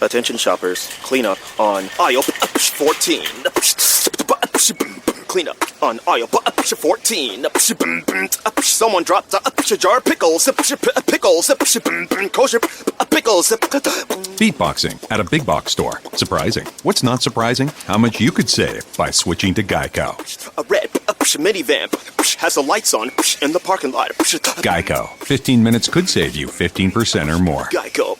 Attention shoppers, clean up on aisle 14. Clean up on aisle 14. Someone dropped a jar of pickles. Pickles. Kosher pickles. Beatboxing at a big box store. Surprising. What's not surprising? How much you could save by switching to Geico. A red minivan has the lights on in the parking lot. Geico. 15 minutes could save you 15% or more. Geico.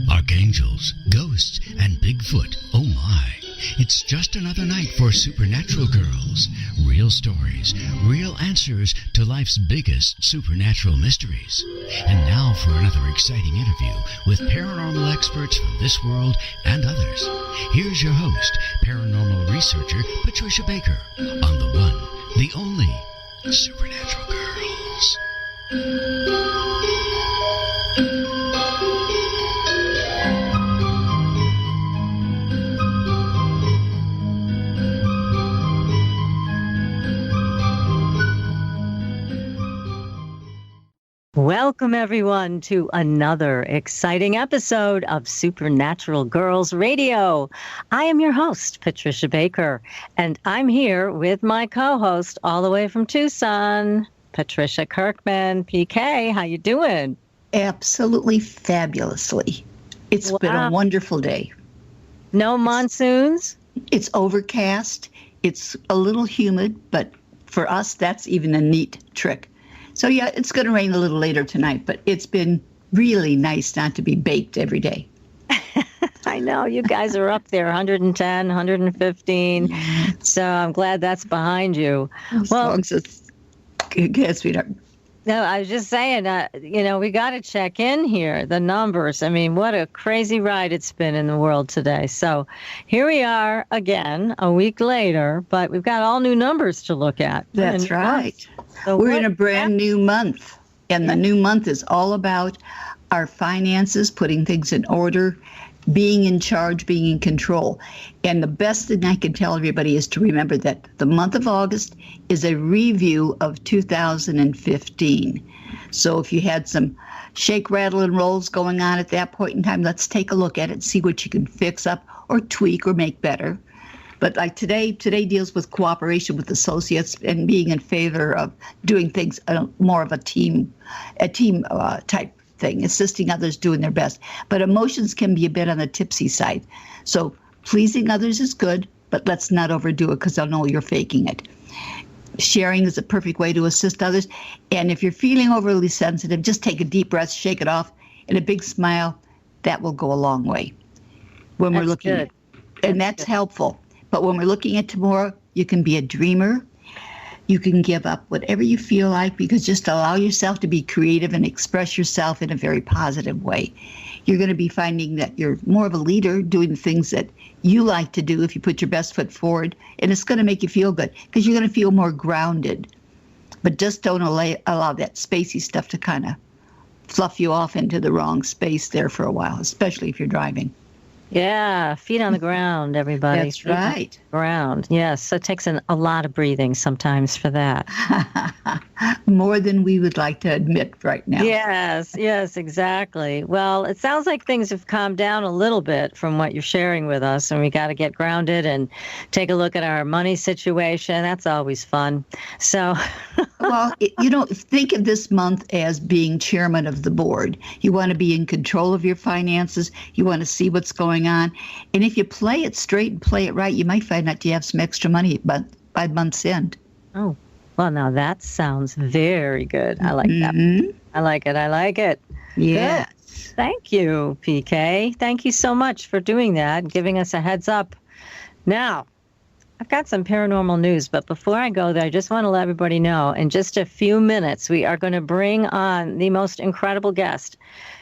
Archangels, ghosts, and Bigfoot. Oh my. It's just another night for Supernatural Girls. Real stories, real answers to life's biggest supernatural mysteries. And now for another exciting interview with paranormal experts from this world and others. Here's your host, paranormal researcher Patricia Baker, on the one, the only Supernatural Girls. Welcome, everyone, to another exciting episode of Supernatural Girls Radio. I am your host, Patricia Baker, and I'm here with my co-host all the way from Tucson, Patricia Kirkman. PK, how you doing? Absolutely fabulously. It's been a wonderful day. No monsoons? It's overcast. It's a little humid, but for us, that's even a neat trick. So, yeah, it's going to rain a little later tonight, but it's been really nice not to be baked every day. I know. You guys are up there, 110, 115. So I'm glad that's behind you. As long as it's good, sweetheart. No, I was just saying, we got to check in here, the numbers. I mean, what a crazy ride it's been in the world today. So here we are again, a week later, but we've got all new numbers to look at. That's right. So we're in a brand new month, and the new month is all about our finances, putting things in order, being in charge, being in control. And the best thing I can tell everybody is to remember that the month of August is a review of 2015. So if you had some shake, rattle, and rolls going on at that point in time, let's take a look at it, see what you can fix up or tweak or make better. But like today deals with cooperation with associates and being in favor of doing things more of a team type thing, assisting others doing their best. But emotions can be a bit on the tipsy side. So pleasing others is good, but let's not overdo it because they'll know you're faking it. Sharing is a perfect way to assist others. And if you're feeling overly sensitive, just take a deep breath, shake it off, and a big smile. That will go a long way. When we're looking at, and that's helpful. But when we're looking at tomorrow, you can be a dreamer. You can give up whatever you feel like because just allow yourself to be creative and express yourself in a very positive way. You're going to be finding that you're more of a leader doing things that you like to do if you put your best foot forward. And it's going to make you feel good because you're going to feel more grounded. But just don't allow that spacey stuff to kind of fluff you off into the wrong space there for a while, especially if you're driving. Yeah, feet on the ground, everybody. That's right. Ground, yes. So it takes a lot of breathing sometimes for that. More than we would like to admit right now. Yes, exactly. Well, it sounds like things have calmed down a little bit from what you're sharing with us, and we got to get grounded and take a look at our money situation. That's always fun. So, well, think of this month as being chairman of the board. You want to be in control of your finances. You want to see what's going on. And if you play it straight and play it right, you might find out you have some extra money by month's end. Oh, well, now that sounds very good. I like that. I like it. Yeah. Thank you, PK. Thank you so much for doing that, giving us a heads up. Now, I've got some paranormal news, but before I go there, I just want to let everybody know, in just a few minutes, we are going to bring on the most incredible guest.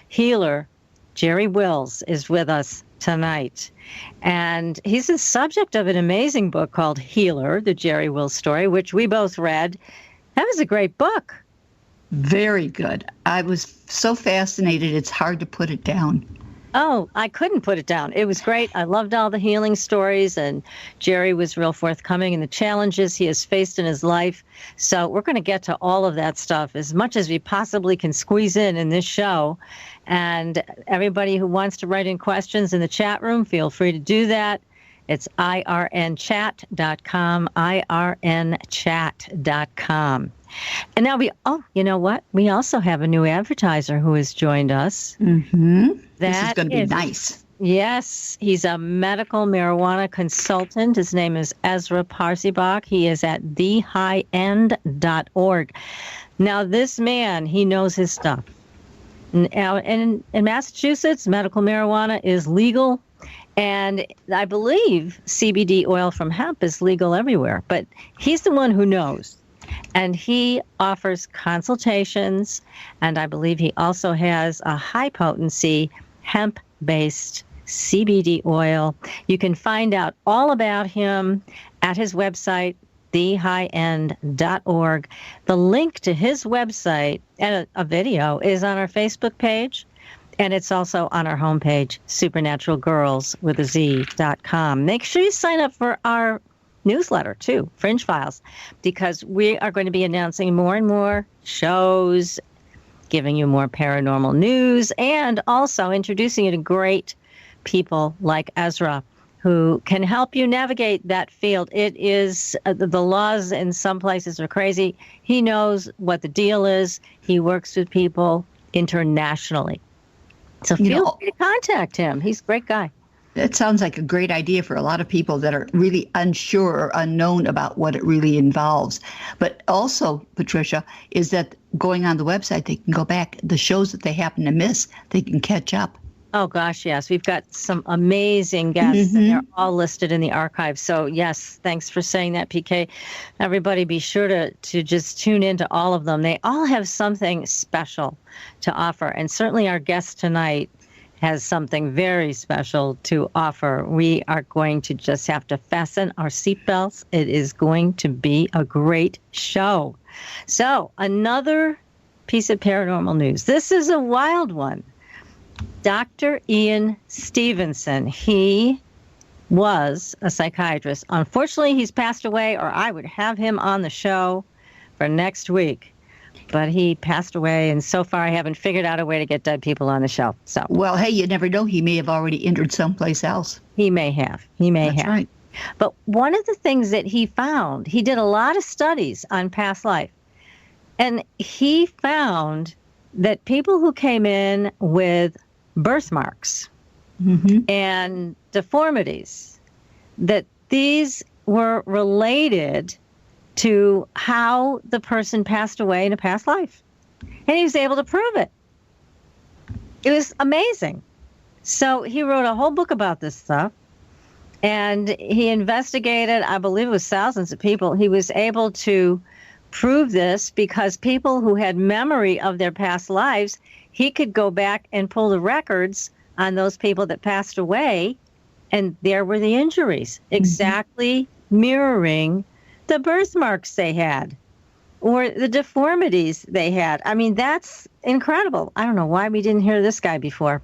Healer Jerry Wills is with us tonight. And he's the subject of an amazing book called Healer, the Jerry Wills story, which we both read. That was a great book. Very good. I was so fascinated, it's hard to put it down. Oh, I couldn't put it down. It was great. I loved all the healing stories, and Jerry was real forthcoming in the challenges he has faced in his life. So we're going to get to all of that stuff as much as we possibly can squeeze in this show. And everybody who wants to write in questions in the chat room, feel free to do that. It's irnchat.com, irnchat.com. And now you know what? We also have a new advertiser who has joined us. Mm-hmm. This is going to be nice. Yes, he's a medical marijuana consultant. His name is Ezra Parsibach. He is at thehighend.org. Now, this man, he knows his stuff. Now, in Massachusetts, medical marijuana is legal. And I believe CBD oil from hemp is legal everywhere. But he's the one who knows. And he offers consultations, and I believe he also has a high-potency hemp-based CBD oil. You can find out all about him at his website, thehighend.org. The link to his website and a video is on our Facebook page, and it's also on our homepage, supernaturalgirls.com. Make sure you sign up for our newsletter too, Fringe Files, because we are going to be announcing more and more shows, giving you more paranormal news, and also introducing you to great people like Ezra who can help you navigate that field. It is the laws in some places are crazy. He knows what the deal is. He works with people internationally. So feel free to contact him. He's a great guy. That sounds like a great idea for a lot of people that are really unsure or unknown about what it really involves. But also, Patricia, is that going on the website, they can go back. The shows that they happen to miss, they can catch up. Oh, gosh, yes. We've got some amazing guests, and they're all listed in the archive. So, yes, thanks for saying that, PK. Everybody be sure to just tune into all of them. They all have something special to offer. And certainly our guest tonight has something very special to offer. We are going to just have to fasten our seatbelts. It is going to be a great show. So, another piece of paranormal news. This is a wild one. Dr. Ian Stevenson, he was a psychiatrist. Unfortunately, he's passed away, or I would have him on the show for next week. But he passed away, and so far I haven't figured out a way to get dead people on the show. So, well, hey, you never know. He may have already entered someplace else. He may have. That's right. But one of the things that he found, he did a lot of studies on past life, and he found that people who came in with birthmarks and deformities, that these were related to how the person passed away in a past life. And he was able to prove it. It was amazing. So he wrote a whole book about this stuff, and he investigated, I believe it was thousands of people. He was able to prove this because people who had memory of their past lives, he could go back and pull the records on those people that passed away, and there were the injuries, exactly mirroring the birthmarks they had or the deformities they had. I mean, that's incredible. I don't know why we didn't hear this guy before.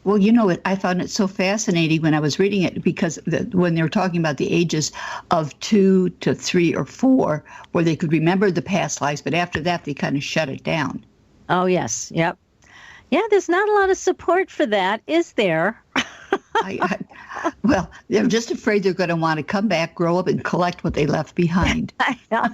Well, you know what? I found it so fascinating when I was reading it because when they were talking about the ages of 2 to 3 or 4, where they could remember the past lives, but after that, they kind of shut it down. Oh, yes. Yep. Yeah, there's not a lot of support for that, is there? Well, they're just afraid they're going to want to come back, grow up, and collect what they left behind. I know.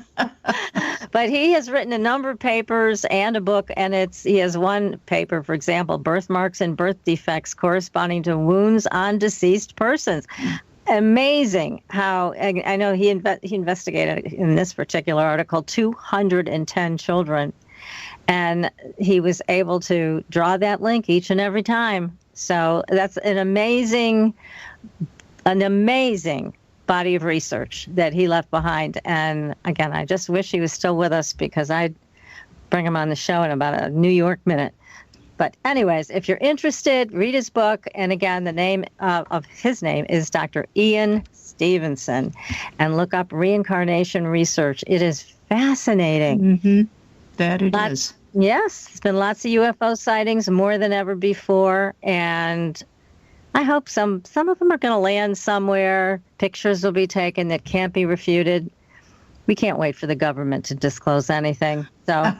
But he has written a number of papers and a book, and he has one paper, for example, Birthmarks and Birth Defects Corresponding to Wounds on Deceased Persons. Amazing how, I know he investigated in this particular article 210 children, and he was able to draw that link each and every time. So that's an amazing body of research that he left behind. And again, I just wish he was still with us because I'd bring him on the show in about a New York minute. But anyways, if you're interested, read his book. And again, the name of his name is Dr. Ian Stevenson. And look up reincarnation research. It is fascinating. That it is. Yes, there's been lots of UFO sightings, more than ever before, and I hope some of them are going to land somewhere. Pictures will be taken that can't be refuted. We can't wait for the government to disclose anything. So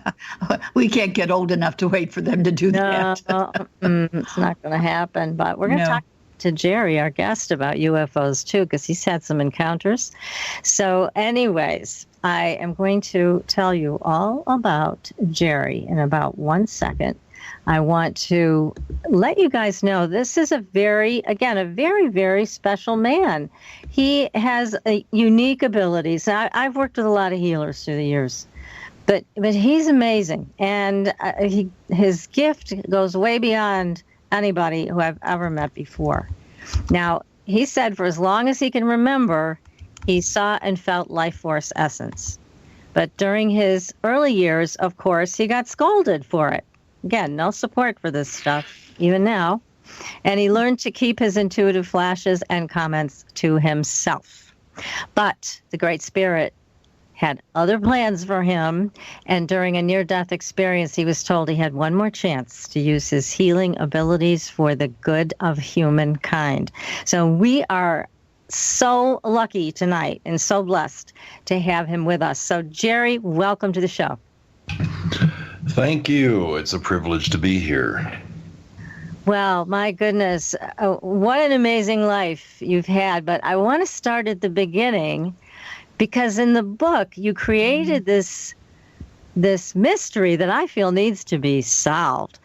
we can't get old enough to wait for them to do that. It's not going to happen. But we're going to talk to Jerry, our guest, about UFOs too, because he's had some encounters. So anyways, I am going to tell you all about Jerry in about 1 second. I want to let you guys know this is a very, very special man. He has unique abilities. I've worked with a lot of healers through the years, but he's amazing. And his gift goes way beyond anybody who I've ever met before. Now, he said for as long as he can remember, he saw and felt life force essence. But during his early years, of course, he got scolded for it. Again, no support for this stuff, even now. And he learned to keep his intuitive flashes and comments to himself. But the Great Spirit had other plans for him, and during a near-death experience, he was told he had one more chance to use his healing abilities for the good of humankind. So we are so lucky tonight and so blessed to have him with us. So, Jerry, welcome to the show. Thank you. It's a privilege to be here. Well, my goodness, what an amazing life you've had. But I want to start at the beginning, because in the book you created this mystery that I feel needs to be solved.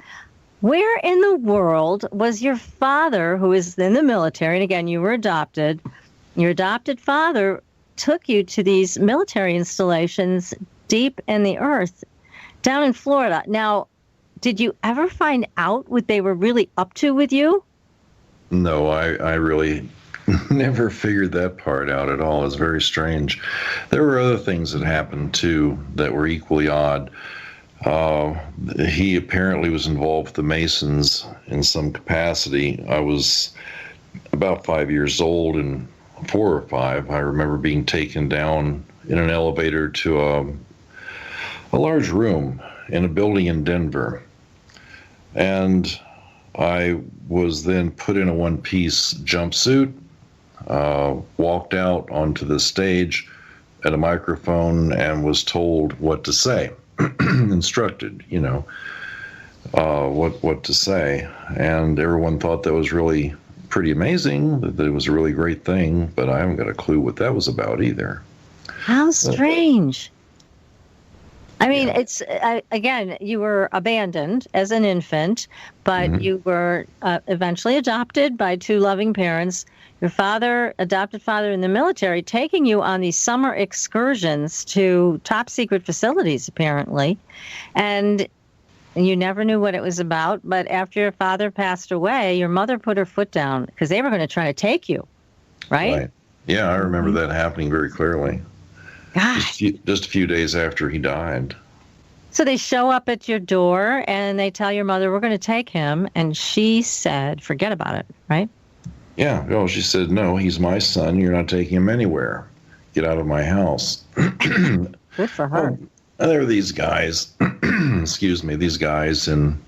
Where in the world was your father, who is in the military, and again, you were adopted, your adopted father took you to these military installations deep in the earth down in Florida. Now, did you ever find out what they were really up to with you? No, I really never figured that part out at all. It's very strange. There were other things that happened, too, that were equally odd. He apparently was involved with the Masons in some capacity. I was about 5 years old, and 4 or 5, I remember being taken down in an elevator to a large room in a building in Denver. And I was then put in a one-piece jumpsuit, walked out onto the stage at a microphone, and was told what to say. Instructed, what to say. And everyone thought that was really pretty amazing, that it was a really great thing, but I haven't got a clue what that was about either. How strange. I mean, it's, again, you were abandoned as an infant, but you were eventually adopted by 2 loving parents. Your father, adopted father in the military, taking you on these summer excursions to top secret facilities, apparently. And you never knew what it was about. But after your father passed away, your mother put her foot down because they were going to try to take you, right? Yeah, I remember that happening very clearly. Gosh. Just a few days after he died. So they show up at your door and they tell your mother, we're going to take him. And she said, forget about it, right? Yeah, well, she said, no, he's my son. You're not taking him anywhere. Get out of my house. Good for her. Well, there were these guys, these guys in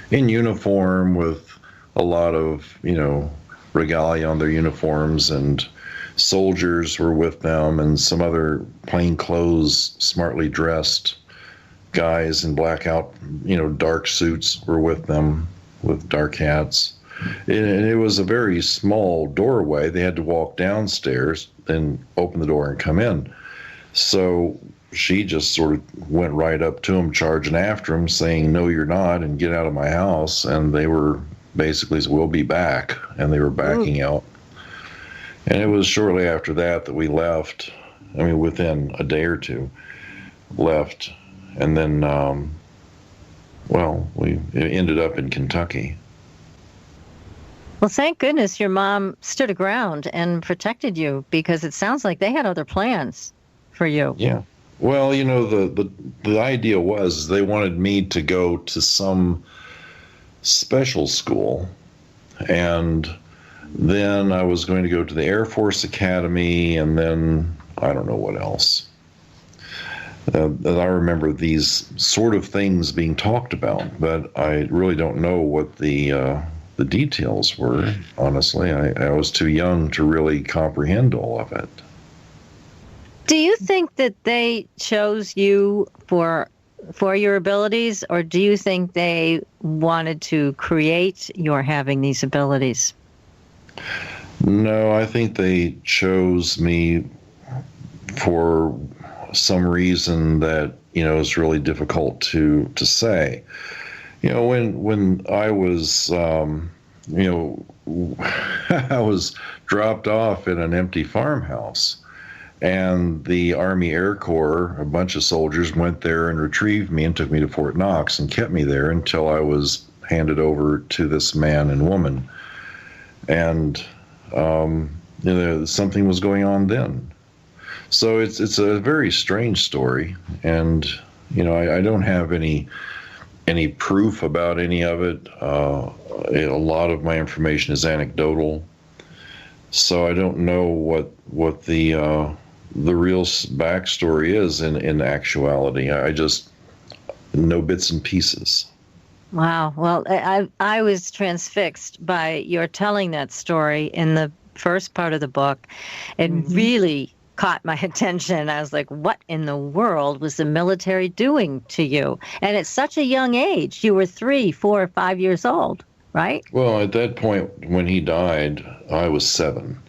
uniform with a lot of, regalia on their uniforms, and soldiers were with them, and some other plainclothes, smartly dressed guys in blackout, dark suits were with them with dark hats. And it was a very small doorway. They had to walk downstairs, then open the door and come in. So she just sort of went right up to him, charging after him, saying, no, you're not, and get out of my house. And they were basically, we'll be back. And they were backing out. And it was shortly after that we left. I mean, within a day or two, left. And then, we ended up in Kentucky. Well, thank goodness your mom stood her ground and protected you, because it sounds like they had other plans for you. Yeah. Well, the idea was they wanted me to go to some special school, and then I was going to go to the Air Force Academy, and then I don't know what else. that I remember these sort of things being talked about, but I really don't know what the details were. Honestly, I was too young to really comprehend all of it. Do you think that they chose you for your abilities, or do you think they wanted to create your having these abilities? No, I think they chose me for some reason that is really difficult to say. When I was I was dropped off in an empty farmhouse, and the Army Air Corps, a bunch of soldiers, went there and retrieved me and took me to Fort Knox and kept me there until I was handed over to this man and woman. And something was going on then. So it's a very strange story, and I don't have any proof about any of it. A lot of my information is anecdotal, so I don't know what the real backstory is in actuality. I just know bits and pieces. Wow. Well, I was transfixed by your telling that story in the first part of the book. It really caught my attention. I was like, what in the world was the military doing to you? And at such a young age, you were 3, 4, 5 years old, right? Well, at that point, when he died, I was 7.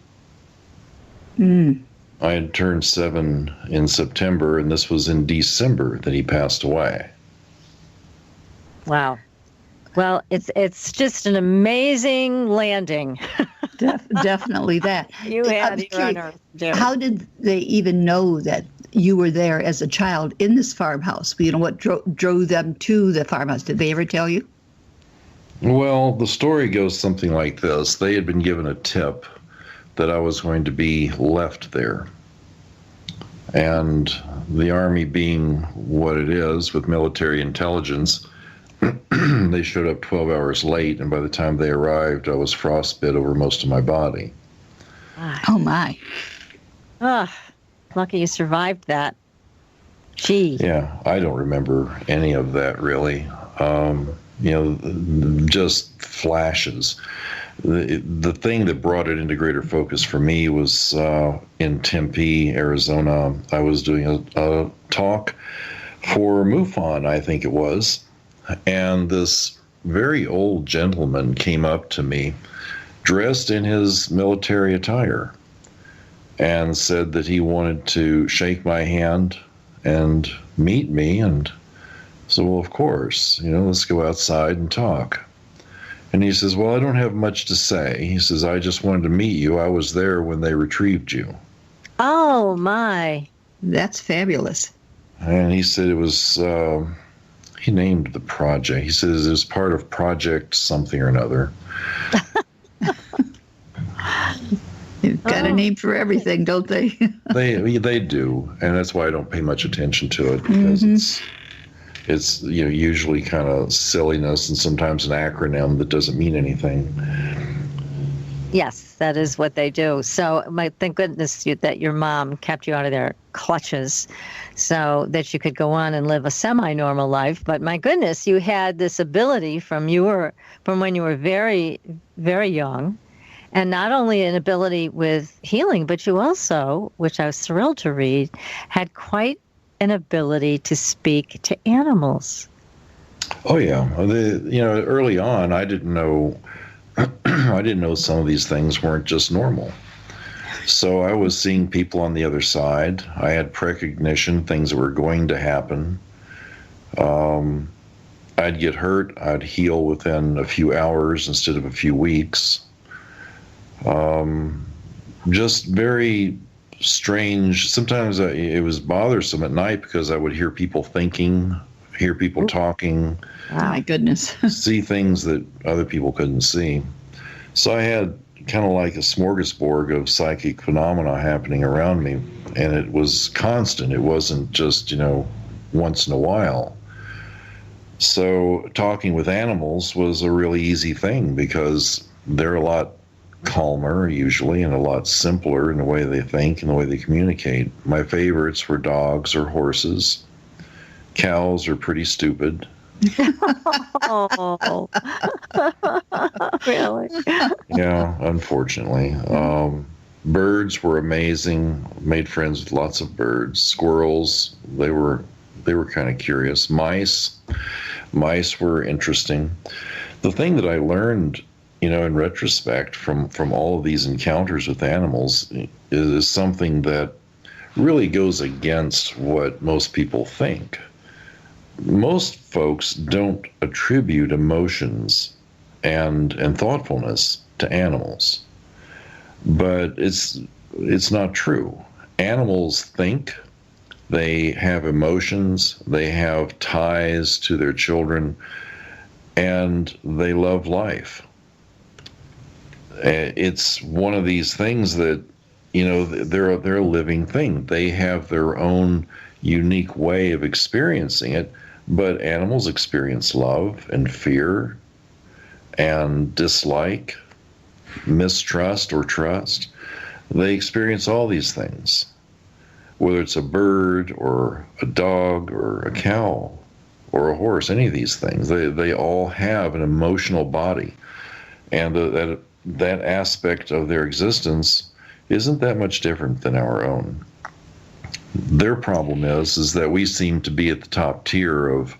I had turned 7 in September, and this was in December that he passed away. Wow. Well, it's just an amazing landing. Definitely that. You had your on Earth, Jim. How did they even know that you were there as a child in this farmhouse? What drove them to the farmhouse? Did they ever tell you? Well, the story goes something like this. They had been given a tip that I was going to be left there. And the Army being what it is with military intelligence, they showed up 12 hours late, and by the time they arrived, I was frostbit over most of my body. Oh, my. Lucky you survived that. Gee. Yeah, I don't remember any of that, really. Just flashes. The thing that brought it into greater focus for me was in Tempe, Arizona. I was doing a talk for MUFON, I think it was, and this very old gentleman came up to me dressed in his military attire and said that he wanted to shake my hand and meet me. And so, well, of course, let's go outside and talk. And he says, well, I don't have much to say. He says, I just wanted to meet you. I was there when they retrieved you. Oh, my. That's fabulous. And he said it was, he named the project. He says it was part of Project something or another. They've got a name for everything, don't they? They do. And that's why I don't pay much attention to it, because it's usually kind of silliness and sometimes an acronym that doesn't mean anything. Yes, that is what they do. So thank goodness that your mom kept you out of their clutches so that you could go on and live a semi-normal life. But my goodness, you had this ability from when you were very, very young. And not only an ability with healing, but you also, which I was thrilled to read, had quite an ability to speak to animals. Oh yeah, early on, I didn't know. I didn't know some of these things weren't just normal. So I was seeing people on the other side. I had precognition, things that were going to happen. I'd get hurt. I'd heal within a few hours instead of a few weeks. Just very strange. Sometimes it was bothersome at night because I would hear people thinking, hear people talking. Oh, my goodness. See things that other people couldn't see. So I had kind of like a smorgasbord of psychic phenomena happening around me, and it was constant. It wasn't just, once in a while. So talking with animals was a really easy thing because they're a lot calmer usually and a lot simpler in the way they think and the way they communicate. My favorites were dogs or horses. Cows are pretty stupid. Oh, really? Yeah, unfortunately. Birds were amazing. Made friends with lots of birds. Squirrels, they were kind of curious. Mice were interesting. The thing that I learned, in retrospect from all of these encounters with animals is something that really goes against what most people think. Most folks don't attribute emotions and thoughtfulness to animals. But it's not true. Animals think, they have emotions, they have ties to their children, and they love life. It's one of these things that, they're a living thing. They have their own unique way of experiencing it, but animals experience love and fear and dislike, mistrust or trust. They experience all these things, whether it's a bird or a dog or a cow or a horse, any of these things. They all have an emotional body, and that aspect of their existence isn't that much different than our own. Their problem is that we seem to be at the top tier of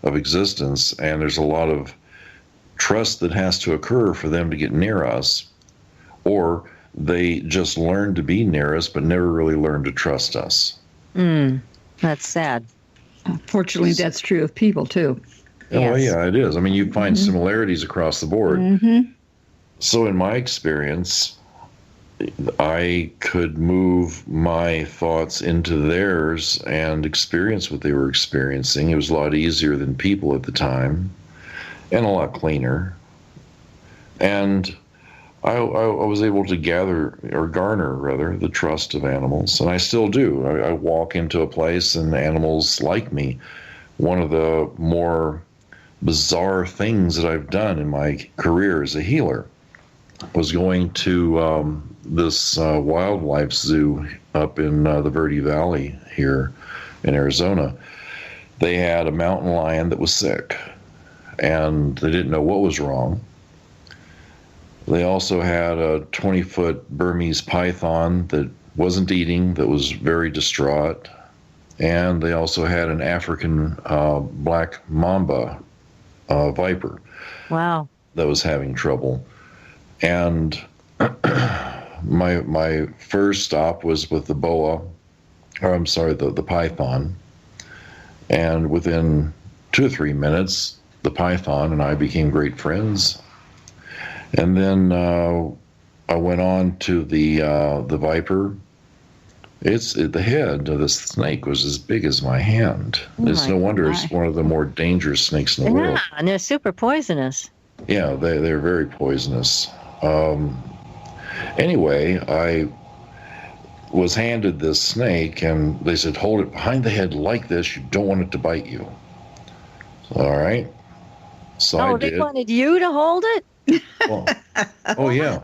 existence, and there's a lot of trust that has to occur for them to get near us, or they just learn to be near us but never really learn to trust us. That's sad. Fortunately, that's true of people too. Oh, well, yeah, it is. I mean, you find similarities across the board. So in my experience, I could move my thoughts into theirs and experience what they were experiencing. It was a lot easier than people at the time, and a lot cleaner. And I was able to garner the trust of animals, and I still do. I walk into a place and animals like me. One of the more bizarre things that I've done in my career as a healer was going to this wildlife zoo up in the Verde Valley here in Arizona. They had a mountain lion that was sick, and they didn't know what was wrong. They also had a 20-foot Burmese python that wasn't eating, that was very distraught. And they also had an African black mamba viper. Wow. That was having trouble. And my first stop was with the the python. And within 2 or 3 minutes, the python and I became great friends. And then I went on to the viper. The head of the snake was as big as my hand. It's no wonder it's one of the more dangerous snakes in the world. Yeah, and they're super poisonous. Yeah, they're very poisonous. Anyway, I was handed this snake, and they said, hold it behind the head like this. You don't want it to bite you. All right. So I did. They wanted you to hold it? Well, oh, yeah.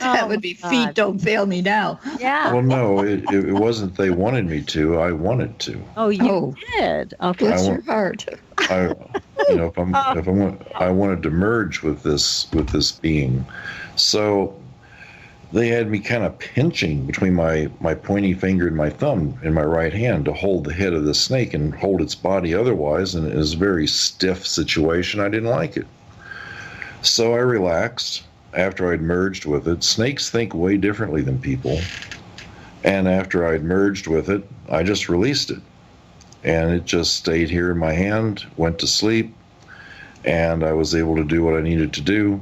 That would be feet don't fail me now. Yeah. Well, no, it wasn't they wanted me to. I wanted to. Oh, you did? Okay. Bless your heart. I wanted to merge with this being. So they had me kind of pinching between my pointy finger and my thumb in my right hand to hold the head of the snake and hold its body otherwise, and it was a very stiff situation. I didn't like it. So I relaxed after I'd merged with it. Snakes think way differently than people. And after I'd merged with it, I just released it. And it just stayed here in my hand, went to sleep, and I was able to do what I needed to do.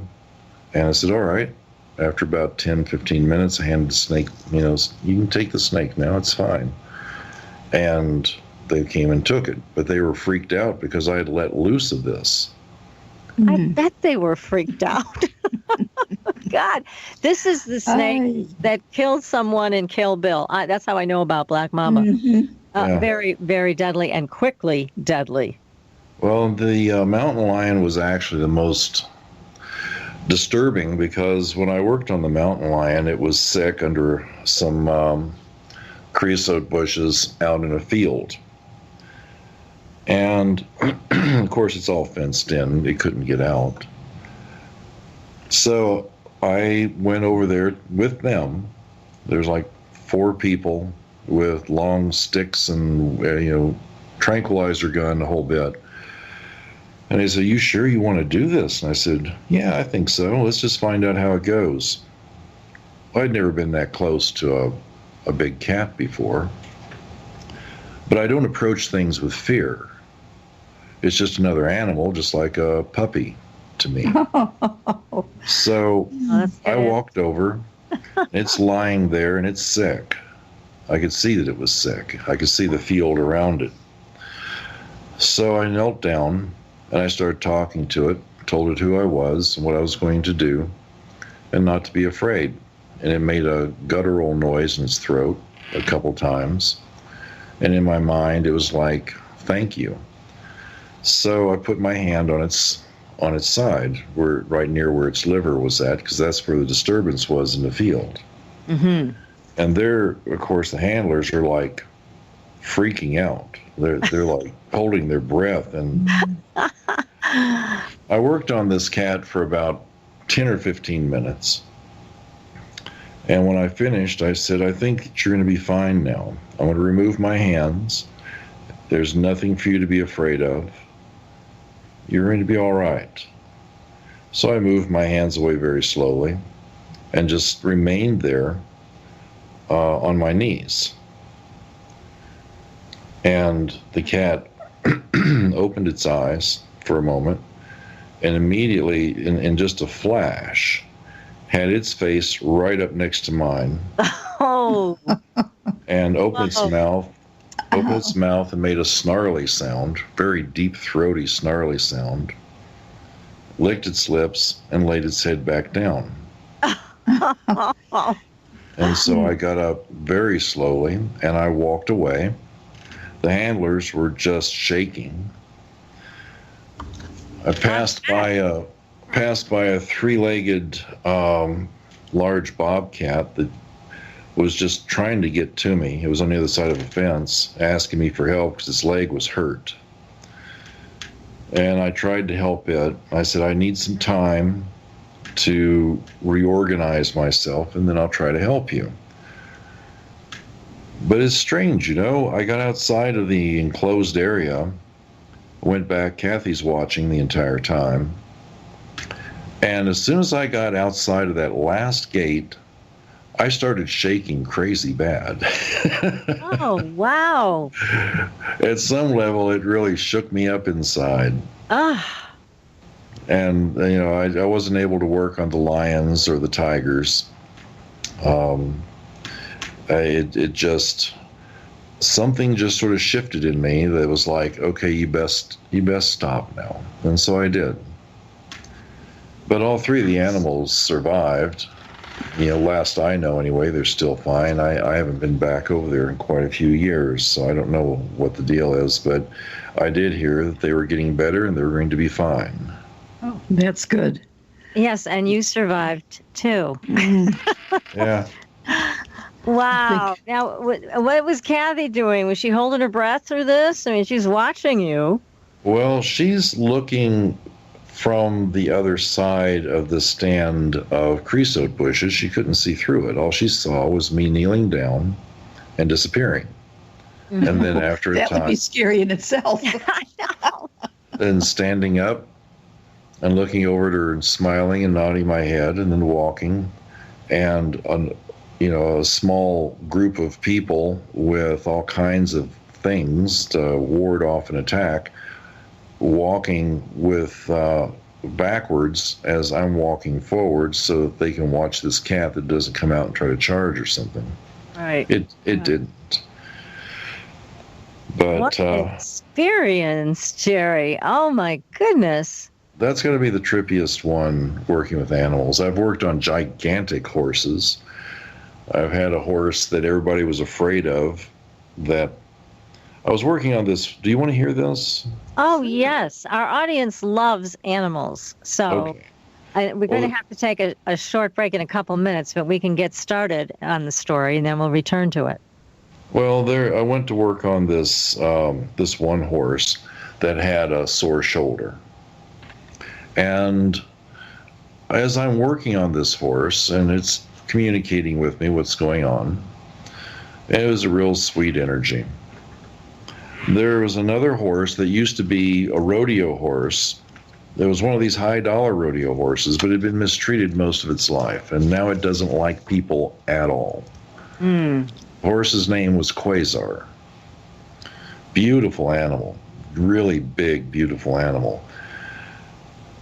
And I said, all right. After about 10, 15 minutes, I handed the snake, you can take the snake now, it's fine. And they came and took it. But they were freaked out because I had let loose of this. I bet they were freaked out. God, this is the snake that killed someone in Kill Bill. That's how I know about Black Mamba. Very, very deadly and quickly deadly. Well, the mountain lion was actually the most disturbing because when I worked on the mountain lion, it was sick under some creosote bushes out in a field. And of course, it's all fenced in. It couldn't get out. So I went over there with them. There's like 4 people with long sticks and, tranquilizer gun, the whole bit. And they said, "You sure you want to do this?" And I said, "Yeah, I think so. Let's just find out how it goes." Well, I'd never been that close to a big cat before. But I don't approach things with fear. It's just another animal, just like a puppy to me. So I walked over. It's lying there, and it's sick. I could see that it was sick. I could see the field around it. So I knelt down, and I started talking to it, told it who I was and what I was going to do, and not to be afraid. And it made a guttural noise in its throat a couple times. And in my mind, it was like, "Thank you." So I put my hand on its side, right near where its liver was at, because that's where the disturbance was in the field. Mm-hmm. And there, of course, the handlers are like freaking out. They're like holding their breath. And I worked on this cat for about 10 or 15 minutes. And when I finished, I said, "I think that you're going to be fine now. I'm going to remove my hands. There's nothing for you to be afraid of. You're going to be all right." So I moved my hands away very slowly and just remained there on my knees. And the cat opened its eyes for a moment, and immediately, in just a flash, had its face right up next to mine. Oh. And opened its mouth and made a snarly sound, very deep, throaty, snarly sound, licked its lips, and laid its head back down. And so I got up very slowly, and I walked away. The handlers were just shaking. I passed by a 3-legged large bobcat that was just trying to get to me. It was on the other side of the fence, asking me for help because its leg was hurt. And I tried to help it. I said, "I need some time to reorganize myself, and then I'll try to help you." But it's strange, I got outside of the enclosed area, went back. Kathy's watching the entire time. And as soon as I got outside of that last gate, I started shaking crazy bad. Oh, wow. At some level, it really shook me up inside. And, I wasn't able to work on the lions or the tigers. Something just sort of shifted in me that was like, "Okay, you best stop now." And so I did. But all 3 of the animals survived. Last I know anyway, they're still fine. I haven't been back over there in quite a few years, so I don't know what the deal is, but I did hear that they were getting better and they were going to be fine. Oh, that's good. Yes, and you survived too. Yeah. Wow. Now, what was Kathy doing? Was she holding her breath through this? I mean, she's watching you. Well, she's looking from the other side of the stand of creosote bushes. She couldn't see through it. All she saw was me kneeling down and disappearing. And then after a time, that would be scary in itself. I know. Then standing up and looking over at her and smiling and nodding my head, and then walking, and a small group of people with all kinds of things to ward off an attack, walking with backwards as I'm walking forward, so that they can watch this cat that doesn't come out and try to charge or something. Right. It didn't. But what an experience, Jerry. Oh my goodness. That's going to be the trippiest one, working with animals. I've worked on gigantic horses. I've had a horse that everybody was afraid of. That I was working on this. Do you want to hear this? Oh, yes. Our audience loves animals. So Okay. We're going to have to take a short break in a couple minutes, but we can get started on the story, and then we'll return to it. Well, I went to work on this this one horse that had a sore shoulder. And as I'm working on this horse, and it's communicating with me what's going on, and it was a real sweet energy. There was another horse that used to be a rodeo horse. It was one of these high-dollar rodeo horses, but it had been mistreated most of its life, and now it doesn't like people at all. The horse's name was Quasar. Beautiful animal, really big, beautiful animal.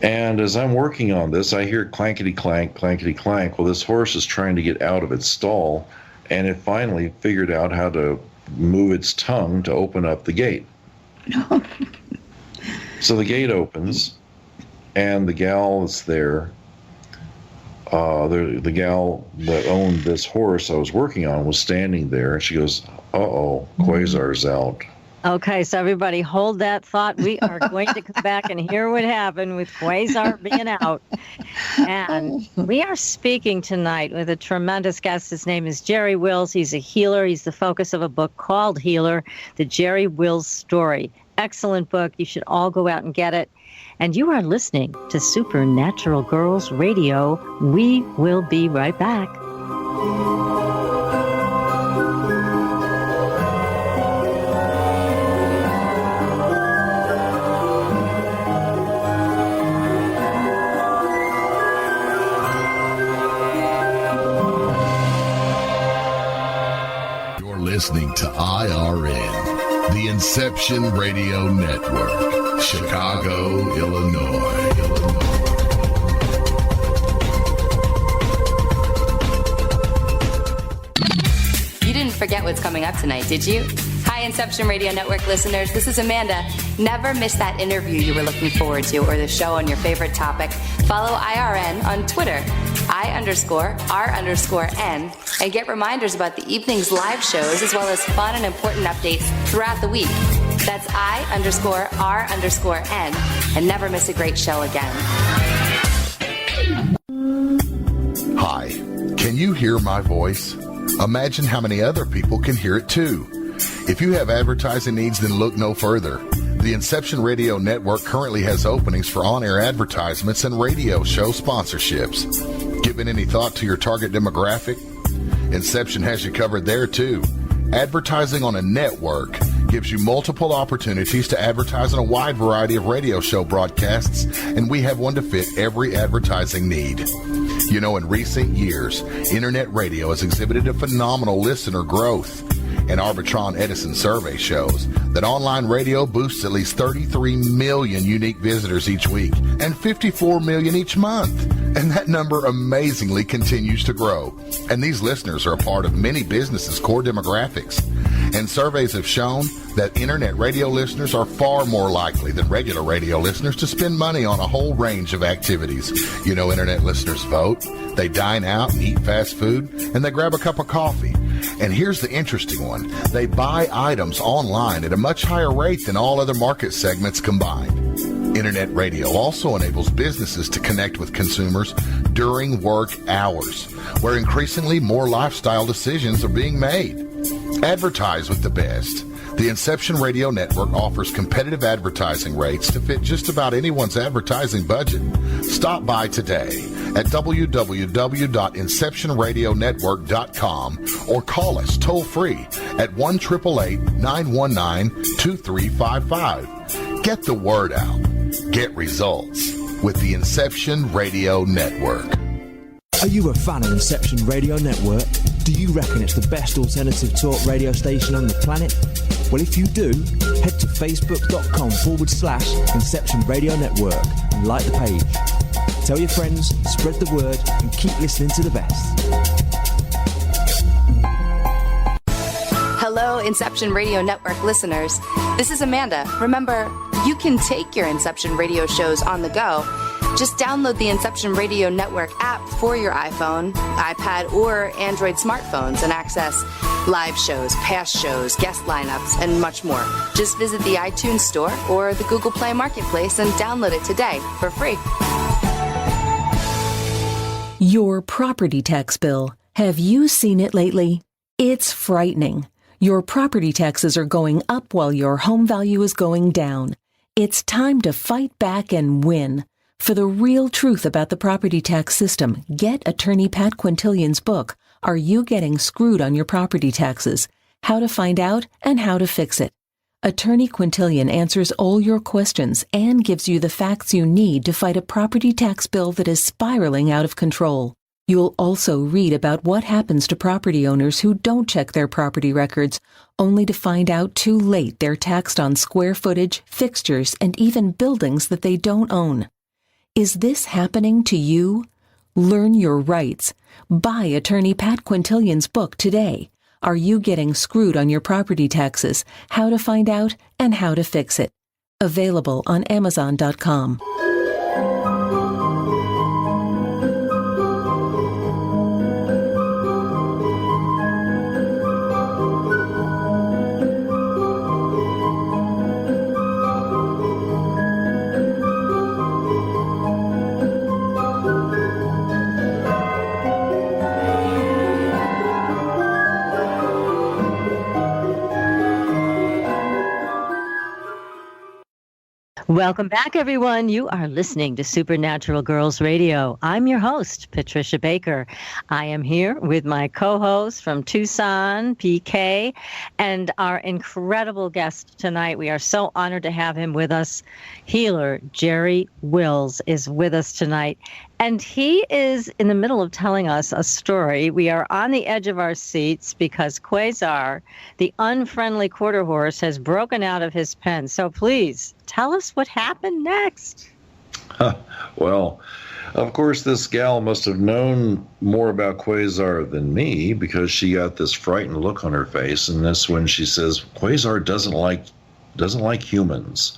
And as I'm working on this, I hear clankety-clank, clankety-clank. Well, this horse is trying to get out of its stall, and it finally figured out how to move its tongue to open up the gate. So the gate opens, and the gal that's there, the gal that owned this horse I was working on was standing there, and she goes, uh-oh, Quasar's out. Okay, so everybody hold that thought. We are going to come back and hear what happened with Quasar being out. And we are speaking tonight with a tremendous guest. His name is Jerry Wills. He's a healer. He's the focus of a book called Healer, The Jerry Wills Story. Excellent book. You should all go out and get it. And you are listening to Supernatural Girls Radio. We will be right back. Listening to IRN, the Inception Radio Network, Chicago, Illinois. You didn't forget what's coming up tonight, did you? Hi, Inception Radio Network listeners. This is Amanda. Never miss that interview you were looking forward to or the show on your favorite topic. Follow IRN on Twitter, I_R_N, and get reminders about the evening's live shows as well as fun and important updates throughout the week. That's I_R_N, and never miss a great show again. Hi, can you hear my voice? Imagine how many other people can hear it too. If you have advertising needs, then look no further. The Inception Radio Network currently has openings for on-air advertisements and radio show sponsorships. Given any thought to your target demographic? Inception has you covered there too. Advertising on a network gives you multiple opportunities to advertise on a wide variety of radio show broadcasts, and we have one to fit every advertising need. You know, in recent years, internet radio has exhibited a phenomenal listener growth. An Arbitron Edison survey shows that online radio boosts at least 33 million unique visitors each week and 54 million each month. And that number amazingly continues to grow. And these listeners are a part of many businesses' core demographics. And surveys have shown that internet radio listeners are far more likely than regular radio listeners to spend money on a whole range of activities. You know, internet listeners vote, they dine out and eat fast food, and they grab a cup of coffee. And here's the interesting one. They buy items online at a much higher rate than all other market segments combined. Internet radio also enables businesses to connect with consumers during work hours, where increasingly more lifestyle decisions are being made. Advertise with the best. The Inception Radio Network offers competitive advertising rates to fit just about anyone's advertising budget. Stop by today at www.inceptionradionetwork.com or call us toll-free at 1-888-919-2355. Get the word out. Get results with the Inception Radio Network. Are you a fan of Inception Radio Network? Do you reckon it's the best alternative talk radio station on the planet? Well, if you do, head to facebook.com/Inception Radio Network and like the page. Tell your friends, spread the word, and keep listening to the best. Hello, Inception Radio Network listeners. This is Amanda. Remember, you can take your Inception Radio shows on the go. Just download the Inception Radio Network app for your iPhone, iPad, or Android smartphones and access live shows, past shows, guest lineups, and much more. Just visit the iTunes Store or the Google Play Marketplace and download it today for free. Your property tax bill. Have you seen it lately? It's frightening. Your property taxes are going up while your home value is going down. It's time to fight back and win. For the real truth about the property tax system, get attorney Pat Quintilian's book, Are You Getting Screwed on Your Property Taxes? How to Find Out and How to Fix It. Attorney Quintilian answers all your questions and gives you the facts you need to fight a property tax bill that is spiraling out of control. You'll also read about what happens to property owners who don't check their property records, only to find out too late they're taxed on square footage, fixtures, and even buildings that they don't own. Is this happening to you? Learn your rights. Buy attorney Pat Quintilian's book today. Are You Getting Screwed on Your Property Taxes? How to Find Out and How to Fix It. Available on Amazon.com. Welcome back, everyone. You are listening to Supernatural Girls Radio. I'm your host, Patricia Baker. I am here with my co-host from Tucson, PK, and our incredible guest tonight. We are so honored to have him with us. Healer Jerry Wills is with us tonight, and he is in the middle of telling us a story. We are on the edge of our seats because Quasar, the unfriendly quarter horse, has broken out of his pen. So please, tell us what happened next. Well, of course, this gal must have known more about Quasar than me because she got this frightened look on her face, and that's when she says, Quasar doesn't like humans.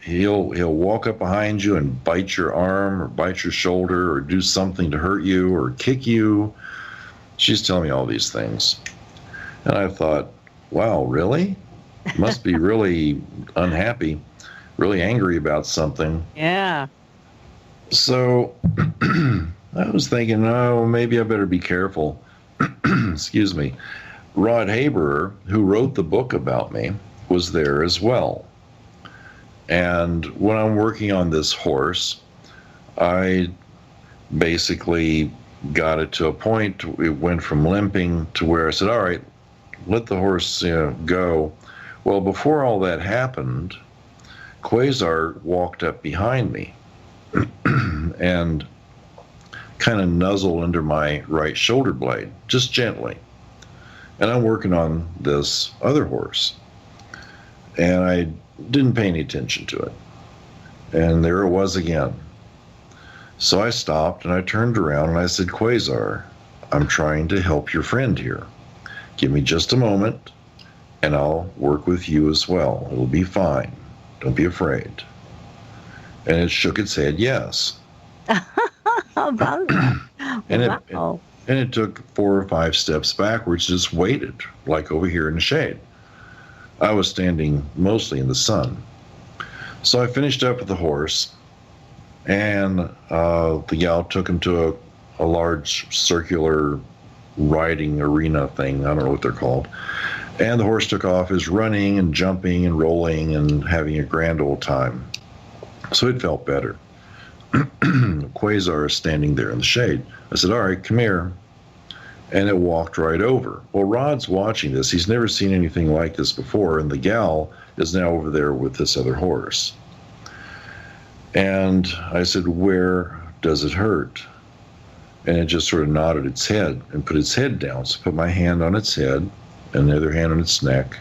He'll walk up behind you and bite your arm or bite your shoulder or do something to hurt you or kick you. She's telling me all these things. And I thought, wow, really? Must be really unhappy, really angry about something. Yeah. So I was thinking, oh, maybe I better be careful. Excuse me. Rod Haberer, who wrote the book about me, was there as well. And when I'm working on this horse, I basically got it to a point, it went from limping to where I said, all right, let the horse go. Well, before all that happened, Quasar walked up behind me and kind of nuzzled under my right shoulder blade, just gently. And I'm working on this other horse. And I didn't pay any attention to it. And there it was again. So I stopped and I turned around and I said, Quasar, I'm trying to help your friend here. Give me just a moment and I'll work with you as well. It'll be fine. Don't be afraid. And it shook its head, yes. How about that? And it took 4 or 5 steps backwards, just waited, like over here in the shade. I was standing mostly in the sun. So I finished up with the horse, and the gal took him to a large circular riding arena thing. I don't know what they're called. And the horse took off, is running and jumping and rolling and having a grand old time. So it felt better. Quasar is standing there in the shade. I said, all right, come here. And it walked right over. Well, Rod's watching this. He's never seen anything like this before, and the gal is now over there with this other horse. And I said, where does it hurt? And it just sort of nodded its head and put its head down. So I put my hand on its head and the other hand on its neck.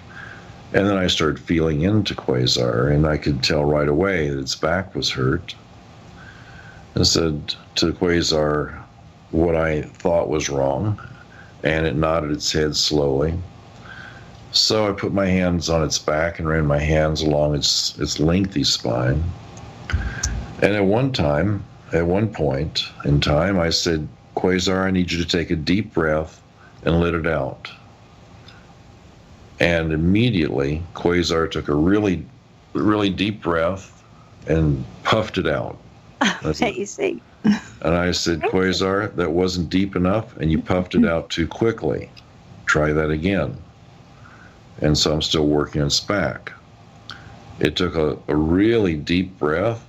And then I started feeling into Quasar, and I could tell right away that its back was hurt. And I said to Quasar what I thought was wrong, and it nodded its head slowly. So I put my hands on its back and ran my hands along its lengthy spine. And at one point in time, I said, Quasar, I need you to take a deep breath and let it out. And immediately, Quasar took a really, really deep breath and puffed it out. Amazing. And I said, Quasar, that wasn't deep enough, and you puffed it out too quickly. Try that again. And so I'm still working on SPAC. It took a really deep breath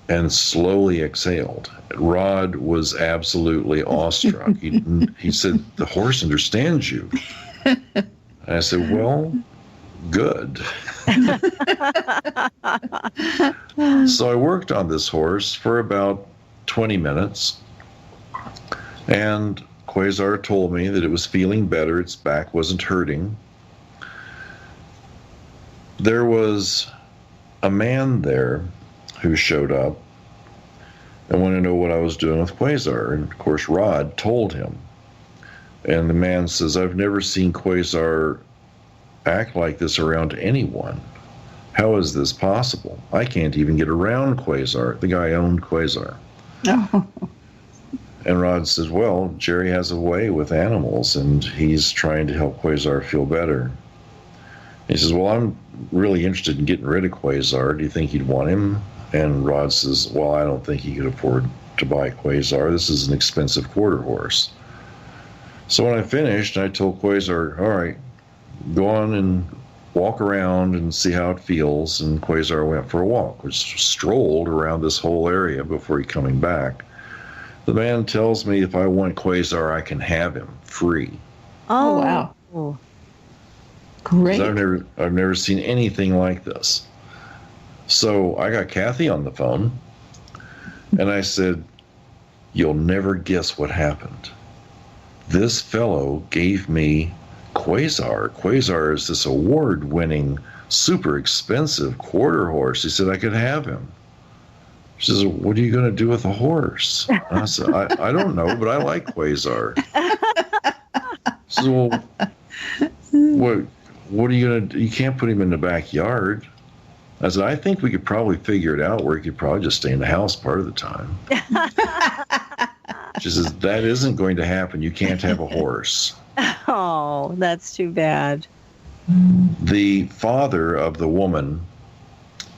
and slowly exhaled. Rod was absolutely awestruck. He said, the horse understands you. And I said, well, good. So I worked on this horse for about 20 minutes, and Quasar told me that it was feeling better, its back wasn't hurting. There was a man there who showed up and wanted to know what I was doing with Quasar, and of course Rod told him. And the man says, I've never seen Quasar act like this around anyone. How is this possible? I can't even get around Quasar. The guy owned Quasar. Oh. And Rod says, well, Jerry has a way with animals, and he's trying to help Quasar feel better. He says, well, I'm really interested in getting rid of Quasar. Do you think you'd want him? And Rod says, well, I don't think he could afford to buy Quasar. This is an expensive quarter horse. So when I finished, I told Quasar, all right, go on and walk around and see how it feels. And Quasar went for a walk, which strolled around this whole area before he coming back. The man tells me if I want Quasar, I can have him free. Oh, wow. Oh. Great. I've never seen anything like this. So I got Kathy on the phone, and I said, you'll never guess what happened. This fellow gave me Quasar. Quasar is this award-winning, super expensive quarter horse. He said I could have him. She says, what are you going to do with a horse? And I said, I don't know, but I like Quasar. She says, well, what are you going to do? You can't put him in the backyard. I said, I think we could probably figure it out where he could probably just stay in the house part of the time. She says, that isn't going to happen. You can't have a horse. Oh, that's too bad. The father of the woman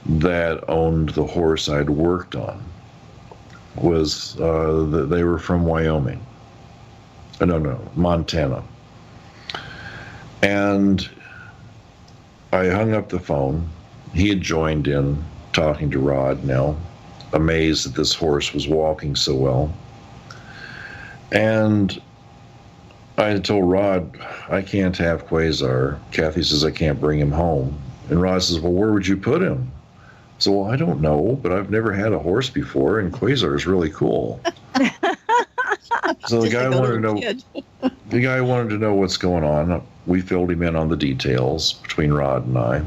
that owned the horse I'd worked on was, they were from Wyoming. No, Montana. And I hung up the phone. He had joined in talking to Rod now, amazed that this horse was walking so well. And I told Rod, I can't have Quasar. Kathy says I can't bring him home. And Rod says, well, where would you put him? So, well, I don't know, but I've never had a horse before, and Quasar is really cool. So the guy wanted to know what's going on. We filled him in on the details between Rod and I.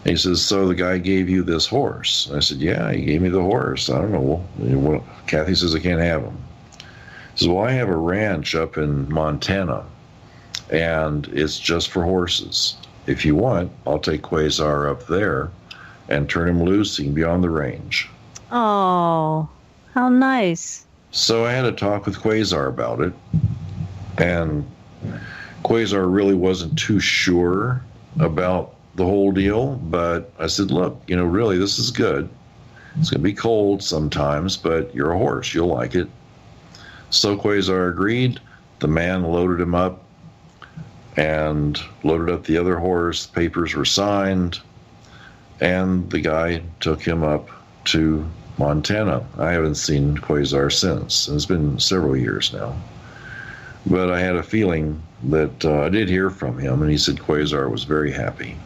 He says, so the guy gave you this horse? I said, yeah, he gave me the horse. I don't know. Well, Kathy says I can't have him. He says, well, I have a ranch up in Montana, and it's just for horses. If you want, I'll take Quasar up there and turn him loose. He can be on the range. Oh, how nice. So I had a talk with Quasar about it, and Quasar really wasn't too sure about the whole deal, but I said, look, really, this is good. It's going to be cold sometimes, but you're a horse. You'll like it. So Quasar agreed. The man loaded him up and loaded up the other horse. The papers were signed, and the guy took him up to Montana. I haven't seen Quasar since. It's been several years now. But I had a feeling that I did hear from him, and he said Quasar was very happy.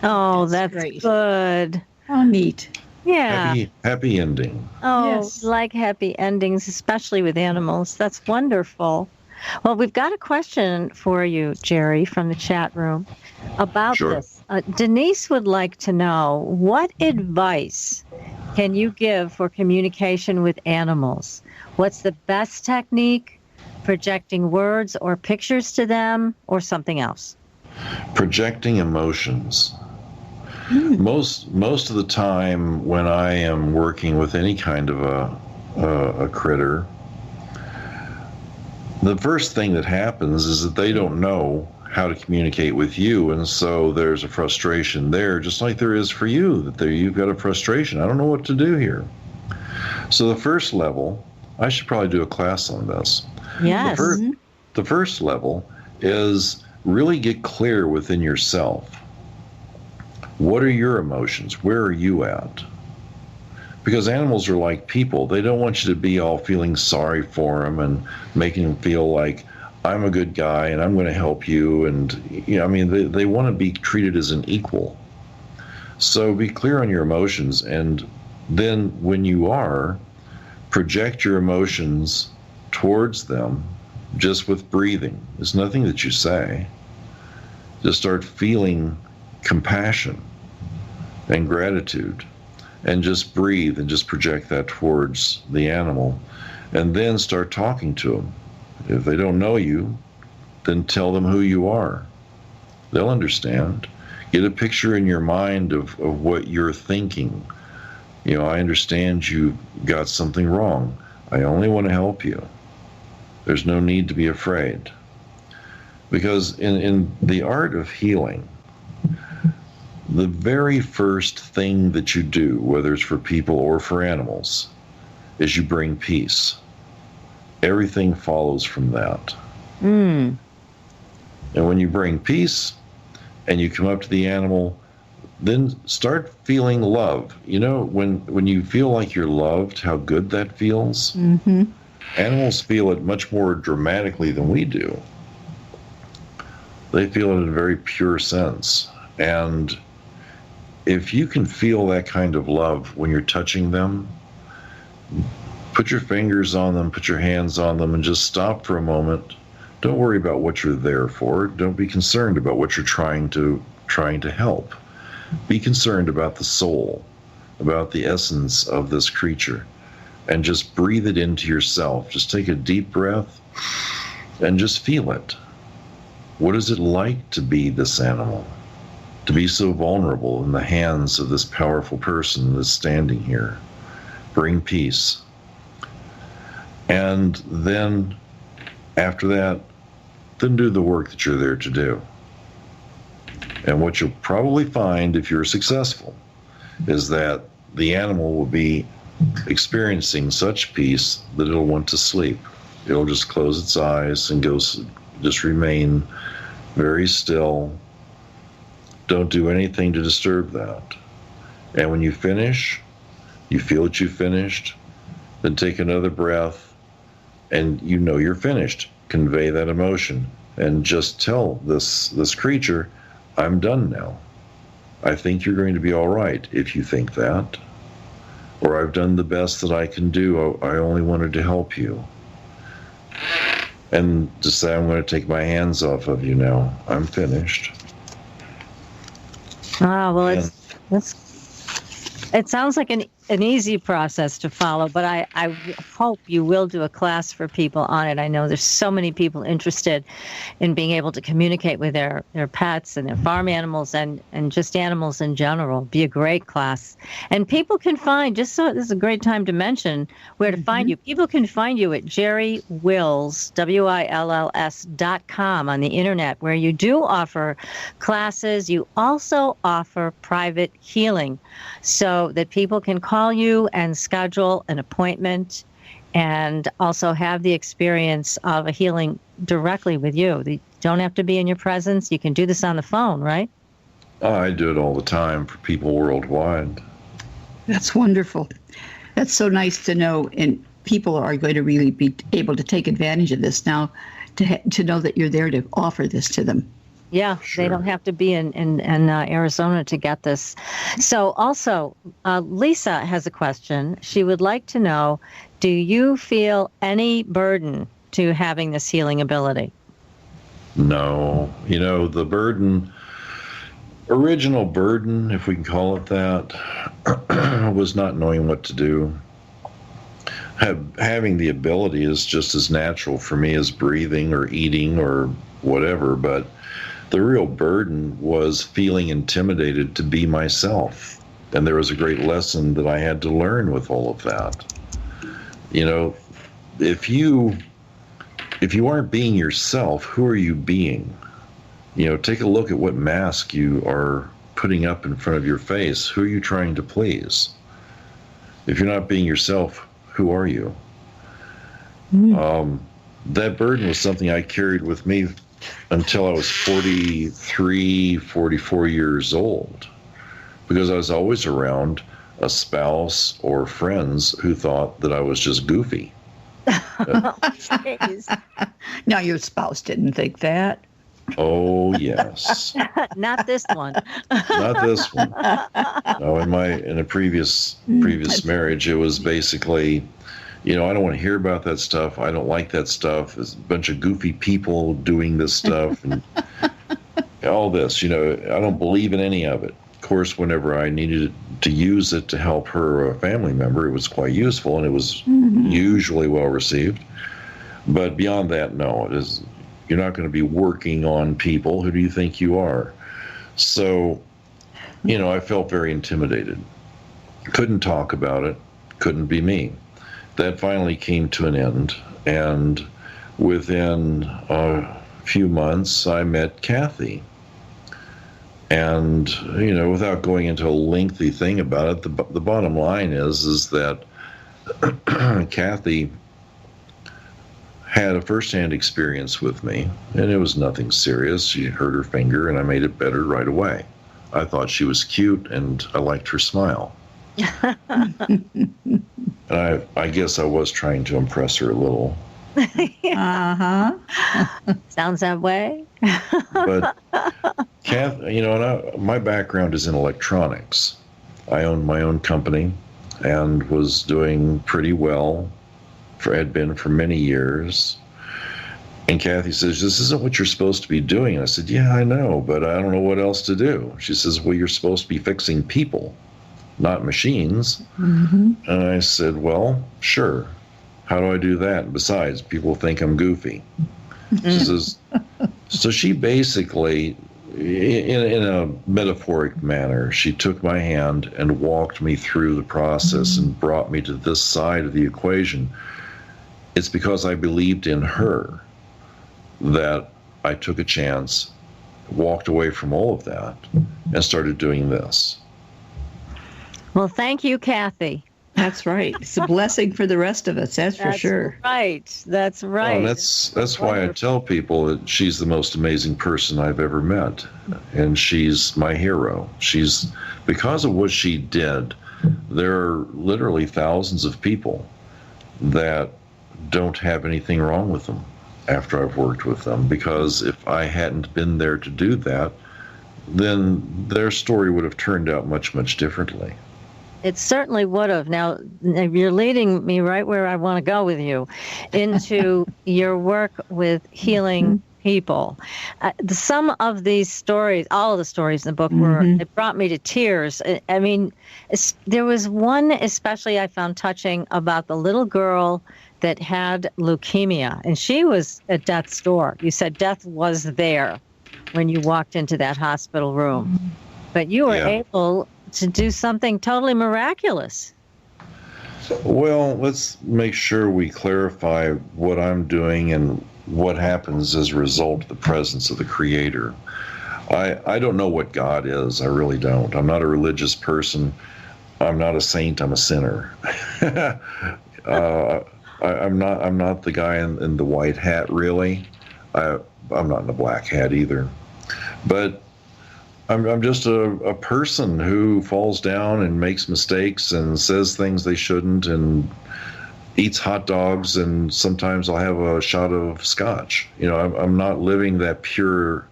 Oh, that's great. Good. How neat. Yeah. Happy ending. Oh, yes. Like happy endings, especially with animals. That's wonderful. Well, we've got a question for you, Jerry, from the chat room about this. Denise would like to know, what advice can you give for communication with animals? What's the best technique? Projecting words or pictures to them, or something else? Projecting emotions. Most of the time when I am working with any kind of a critter, the first thing that happens is that they don't know how to communicate with you, and so there's a frustration there, just like there is for you, that you've got a frustration. I don't know what to do here. So the first level, I should probably do a class on this. Yes. The first level is really get clear within yourself. What are your emotions? Where are you at? Because animals are like people. They don't want you to be all feeling sorry for them and making them feel like, I'm a good guy and I'm going to help you. And, you know, I mean, they want to be treated as an equal. So be clear on your emotions. And then when you are, project your emotions towards them just with breathing. There's nothing that you say. Just start feeling compassion and gratitude, and just breathe and just project that towards the animal, and then start talking to them. If they don't know you, then tell them who you are. They'll understand. Get a picture in your mind of what you're thinking. You know, I understand you got something wrong. I only want to help you. There's no need to be afraid. Because in the art of healing, the very first thing that you do, whether it's for people or for animals, is you bring peace. Everything follows from that. And when you bring peace and you come up to the animal, then start feeling love. You know, when you feel like you're loved, how good that feels. Animals feel it much more dramatically than we do. They feel it in a very pure sense. And if you can feel that kind of love when you're touching them, put your fingers on them, put your hands on them, and just stop for a moment. Don't worry about what you're there for. Don't be concerned about what you're trying to help. Be concerned about the soul, about the essence of this creature, and just breathe it into yourself. Just take a deep breath and just feel it. What is it like to be this animal? To be so vulnerable in the hands of this powerful person that's standing here? Bring peace. And then, after that, then do the work that you're there to do. And what you'll probably find, if you're successful, is that the animal will be experiencing such peace that it'll want to sleep. It'll just close its eyes and just remain very still. Don't do anything to disturb that. And when you finish, you feel that you finished, then take another breath, and you know you're finished. Convey that emotion and just tell this creature, I'm done now. I think you're going to be all right if you think that. Or I've done the best that I can do. I only wanted to help you. And just say, I'm going to take my hands off of you now. I'm finished. Well, it sounds like an easy process to follow, but I hope you will do a class for people on it. I know there's so many people interested in being able to communicate with their pets and their farm animals and just animals in general. Be a great class. And people can find, just so this is a great time to mention where to find you. People can find you at jerrywills, WILLS.com on the internet, where you do offer classes. You also offer private healing so that people can call you and schedule an appointment and also have the experience of a healing directly with you. They don't have to be in your presence. You can do this on the phone, right? I do it all the time for people worldwide. That's wonderful. That's so nice to know. And people are going to really be able to take advantage of this now, to know that you're there to offer this to them. Yeah, sure. They don't have to be in Arizona to get this. So also, Lisa has a question. She would like to know, do you feel any burden to having this healing ability? No. You know, the original burden, if we can call it that, was not knowing what to do. Having the ability is just as natural for me as breathing or eating or whatever, but the real burden was feeling intimidated to be myself. And there was a great lesson that I had to learn with all of that. You know, if you aren't being yourself, who are you being? You know, take a look at what mask you are putting up in front of your face. Who are you trying to please? If you're not being yourself, Who are you? That burden was something I carried with me until I was 43, 44 years old, because I was always around a spouse or friends who thought that I was just goofy. Now, your spouse didn't think that. Oh, yes. Not this one. Not this one. No, in a previous marriage, it was basically, I don't want to hear about that stuff. I don't like that stuff. There's a bunch of goofy people doing this stuff and all this. I don't believe in any of it. Of course, whenever I needed to use it to help her or a family member, it was quite useful, and it was usually well received. But beyond that, no, you're not going to be working on people. Who do you think you are? So, I felt very intimidated. Couldn't talk about it. Couldn't be me. That finally came to an end, and within a few months, I met Kathy. And, without going into a lengthy thing about it, the bottom line is that Kathy had a first-hand experience with me, and it was nothing serious. She hurt her finger, and I made it better right away. I thought she was cute, and I liked her smile. And I guess I was trying to impress her a little. Sounds that way. But Kath, my background is in electronics. I owned my own company and was doing pretty well. Had been for many years. And Kathy says, "This isn't what you're supposed to be doing." And I said, "Yeah, I know, but I don't know what else to do." She says, "Well, you're supposed to be fixing people, not machines." And I said, "Well, sure. How do I do that? And besides, people think I'm goofy." She says, so she basically, in a metaphoric manner, she took my hand and walked me through the process and brought me to this side of the equation. It's because I believed in her that I took a chance, walked away from all of that, and started doing this. Well, thank you, Kathy. That's right. It's a blessing for the rest of us, that's for sure. That's right. Well, that's why I tell people that she's the most amazing person I've ever met, and she's my hero. Because of what she did, there are literally thousands of people that don't have anything wrong with them after I've worked with them, because if I hadn't been there to do that, then their story would have turned out much, much differently. It certainly would have. Now, you're leading me right where I want to go with you, into your work with healing people. Some of these stories, all of the stories in the book, it brought me to tears. I mean, there was one especially I found touching about the little girl that had leukemia, and she was at death's door. You said death was there when you walked into that hospital room, but you were able to do something totally miraculous. Well, let's make sure we clarify what I'm doing and what happens as a result of the presence of the Creator. I don't know what God is. I really don't. I'm not a religious person. I'm not a saint. I'm a sinner. I'm not the guy in the white hat, really. I'm not in the black hat either. But I'm just a person who falls down and makes mistakes and says things they shouldn't and eats hot dogs, and sometimes I'll have a shot of scotch. I'm not living that pure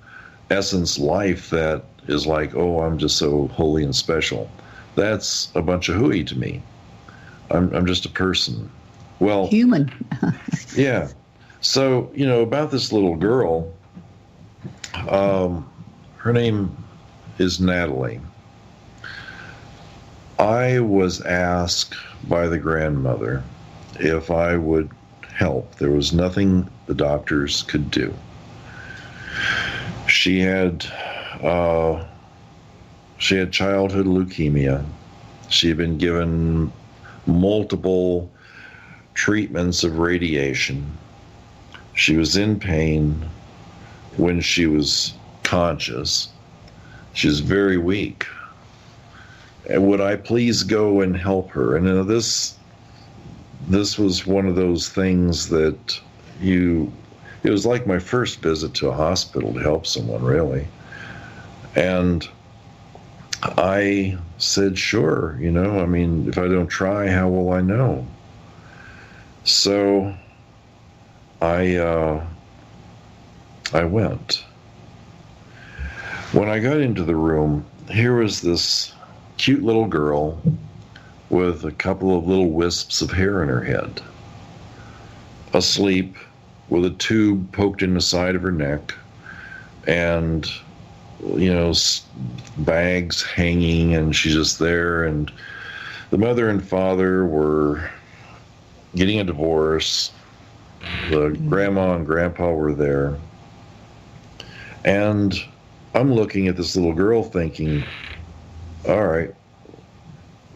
essence life that is like, oh, I'm just so holy and special. That's a bunch of hooey to me. I'm just a person. Well, human. Yeah. So, about this little girl, her name is Natalie. I was asked by the grandmother if I would help. There was nothing the doctors could do. She had childhood leukemia. She had been given multiple treatments of radiation. She was in pain when she was conscious. She was very weak. And would I please go and help her? And this this was one of those things that it was like my first visit to a hospital to help someone, really. And I said, sure, I mean, if I don't try, how will I know? So I went. When I got into the room, here was this cute little girl with a couple of little wisps of hair in her head, asleep with a tube poked in the side of her neck, and bags hanging, and she's just there. And the mother and father were getting a divorce. The grandma and grandpa were there. And I'm looking at this little girl thinking, all right,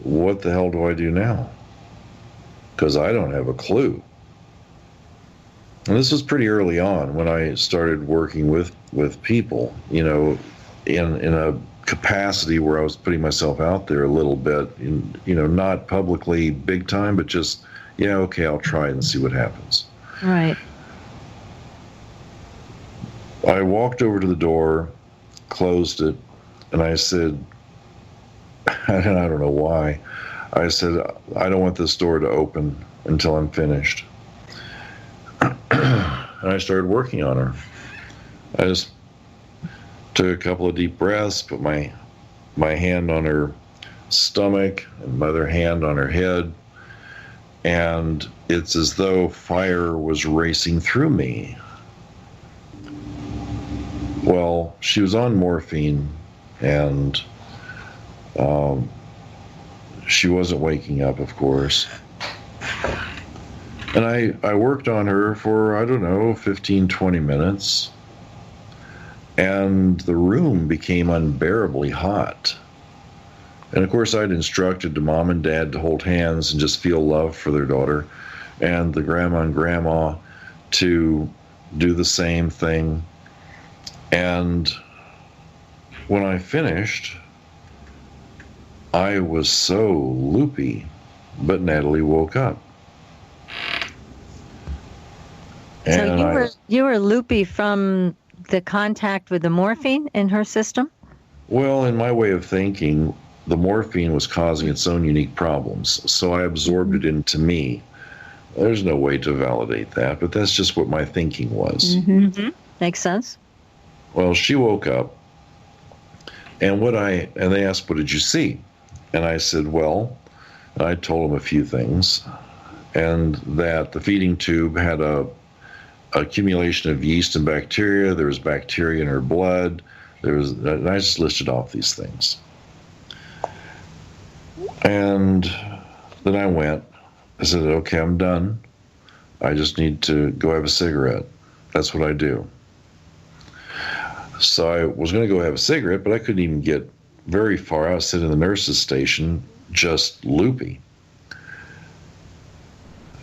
what the hell do I do now? Because I don't have a clue. And this was pretty early on when I started working with people, in a capacity where I was putting myself out there a little bit, not publicly big time, but just, okay, I'll try it and see what happens. Right. I walked over to the door, closed it, and I said, I don't know why, I said, I don't want this door to open until I'm finished. And I started working on her. I just took a couple of deep breaths, put my hand on her stomach and my other hand on her head, and it's as though fire was racing through me. Well, she was on morphine, and she wasn't waking up, of course. And I worked on her for, 15, 20 minutes. And the room became unbearably hot. And of course, I'd instructed the mom and dad to hold hands and just feel love for their daughter, and the grandma and grandma to do the same thing. And when I finished, I was so loopy, but Natalie woke up. And so you were loopy from the contact with the morphine in her system? Well, in my way of thinking, the morphine was causing its own unique problems, so I absorbed it into me. There's no way to validate that, but that's just what my thinking was. Mm-hmm. Makes sense. Well, she woke up, and they asked, what did you see? And I said, well, I told them a few things, and that the feeding tube had a accumulation of yeast and bacteria. There was bacteria in her blood. And I just listed off these things. And then I went. I said, okay, I'm done. I just need to go have a cigarette. That's what I do. So I was going to go have a cigarette, but I couldn't even get very far. I was sitting in the nurse's station, just loopy.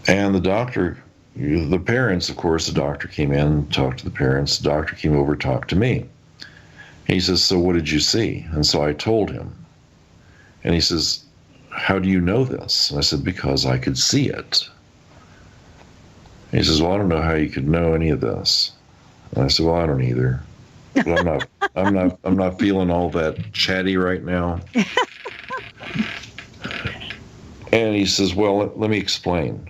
And the parents, of course, the doctor came in, talked to the parents. The doctor came over, talked to me. He says, so what did you see? And so I told him. And he says, how do you know this? And I said, because I could see it. And he says, well, I don't know how you could know any of this. And I said, well, I don't either. But I'm not feeling all that chatty right now. And he says, well, let me explain.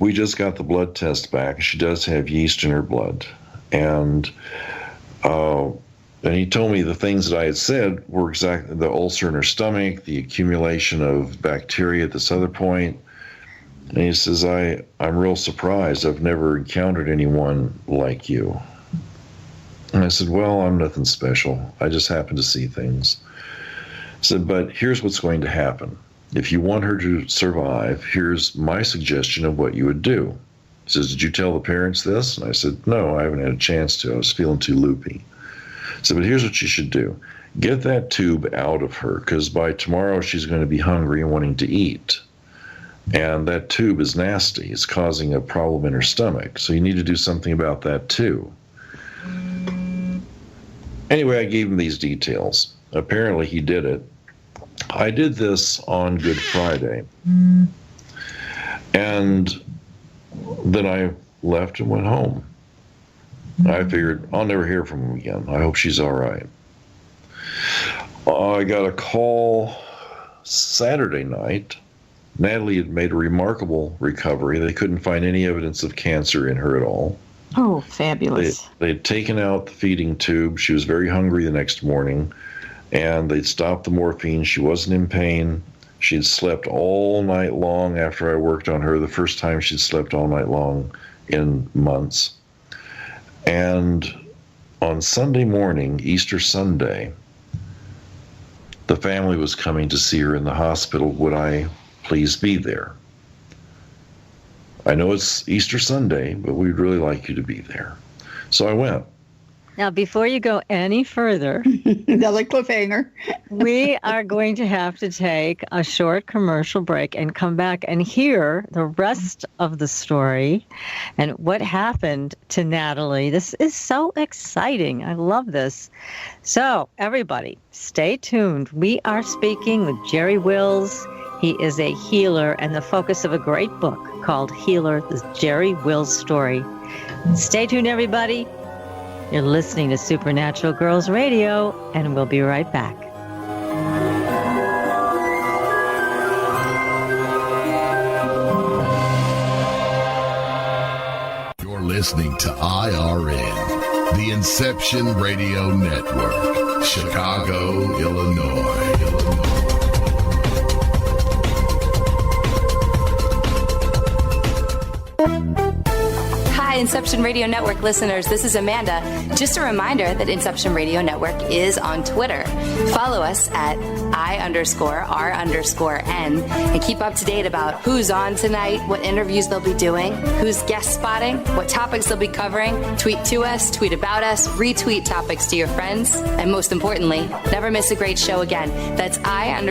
We just got the blood test back. She does have yeast in her blood. And he told me the things that I had said were exactly the ulcer in her stomach, the accumulation of bacteria at this other point. And he says, I'm real surprised. I've never encountered anyone like you. And I said, well, I'm nothing special. I just happen to see things. I said, but here's what's going to happen. If you want her to survive, here's my suggestion of what you would do. He says, did you tell the parents this? And I said, no, I haven't had a chance to. I was feeling too loopy. I said, but here's what you should do. Get that tube out of her, because by tomorrow she's going to be hungry and wanting to eat. And that tube is nasty. It's causing a problem in her stomach. So you need to do something about that too. Anyway, I gave him these details. Apparently he did it. I did this on Good Friday. And then I left and went home. I figured I'll never hear from him again. I hope she's all right. I got a call Saturday night. Natalie had made a remarkable recovery. They couldn't find any evidence of cancer in her at all. Oh, fabulous. They had taken out the feeding tube. She was very hungry the next morning, and they'd stopped the morphine. She wasn't in pain. She'd slept all night long after I worked on her, the first time she'd slept all night long in months. And on Sunday morning, Easter Sunday, the family was coming to see her in the hospital. Would I please be there? I know it's Easter Sunday, but we'd really like you to be there. So I went. Now, before you go any further, another cliffhanger. we are going to have to take a short commercial break and come back and hear the rest of the story and what happened to Natalie. This is so exciting. I love this. So, everybody, stay tuned. We are speaking with Jerry Wills. He is a healer and the focus of a great book called HEALER, the Jerry Wills story. Stay tuned, everybody. You're listening to Supernatural Girls Radio, and we'll be right back. You're listening to IRN, the Inception Radio Network, Chicago, Illinois. Hi, Inception Radio Network listeners. This is Amanda. Just a reminder that Inception Radio Network is on Twitter. Follow us at I_R_N and keep up to date about who's on tonight, what interviews they'll be doing, who's guest spotting, what topics they'll be covering. Tweet to us, tweet about us, retweet topics to your friends, and most importantly, never miss a great show again. That's I_R_N.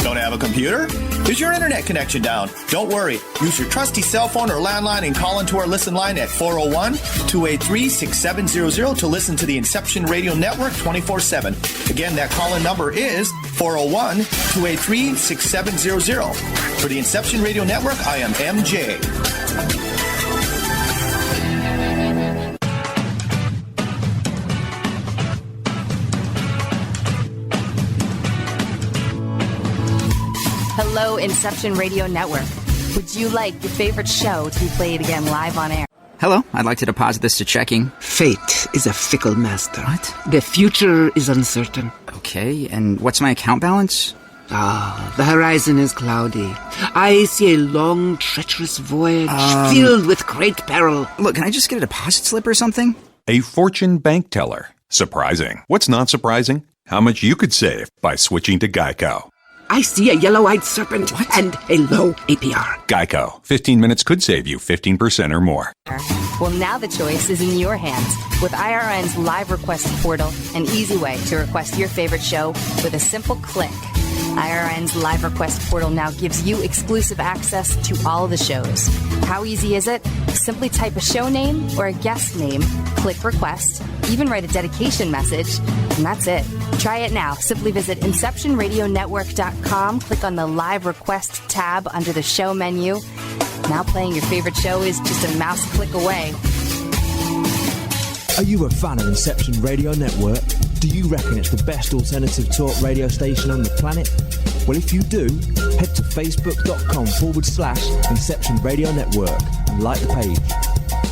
Don't have a computer? Is your internet connection down? Don't worry. Use your trusty cell phone or landline and call into our listen line at 401-283-6700 to listen to the Inception Radio Network 24/7. Again, that call-in number is 401-283-6700. For the Inception Radio Network, I am MJ. Hello, Inception Radio Network. Would you like your favorite show to be played again live on air? Hello, I'd like to deposit this to checking. Fate is a fickle master. What? The future is uncertain. Okay, and what's my account balance? The horizon is cloudy. I see a long, treacherous voyage filled with great peril. Look, can I just get a deposit slip or something? A fortune bank teller. Surprising. What's not surprising? How much you could save by switching to Geico. I see a yellow-eyed serpent and a low APR. Geico. 15 minutes could save you 15% or more. Well, now the choice is in your hands. With IRN's live request portal, an easy way to request your favorite show with a simple click. IRN's live request portal now gives you exclusive access to all the shows. How easy is it? Simply type a show name or a guest name, click request, even write a dedication message, and that's it. Try it now. Simply visit InceptionRadioNetwork.com, click on the live request tab under the show menu. Now playing your favorite show is just a mouse click away. Are you a fan of Inception Radio Network? Do you reckon it's the best alternative talk radio station on the planet? Well, if you do, head to facebook.com/Inception Radio Network and like the page.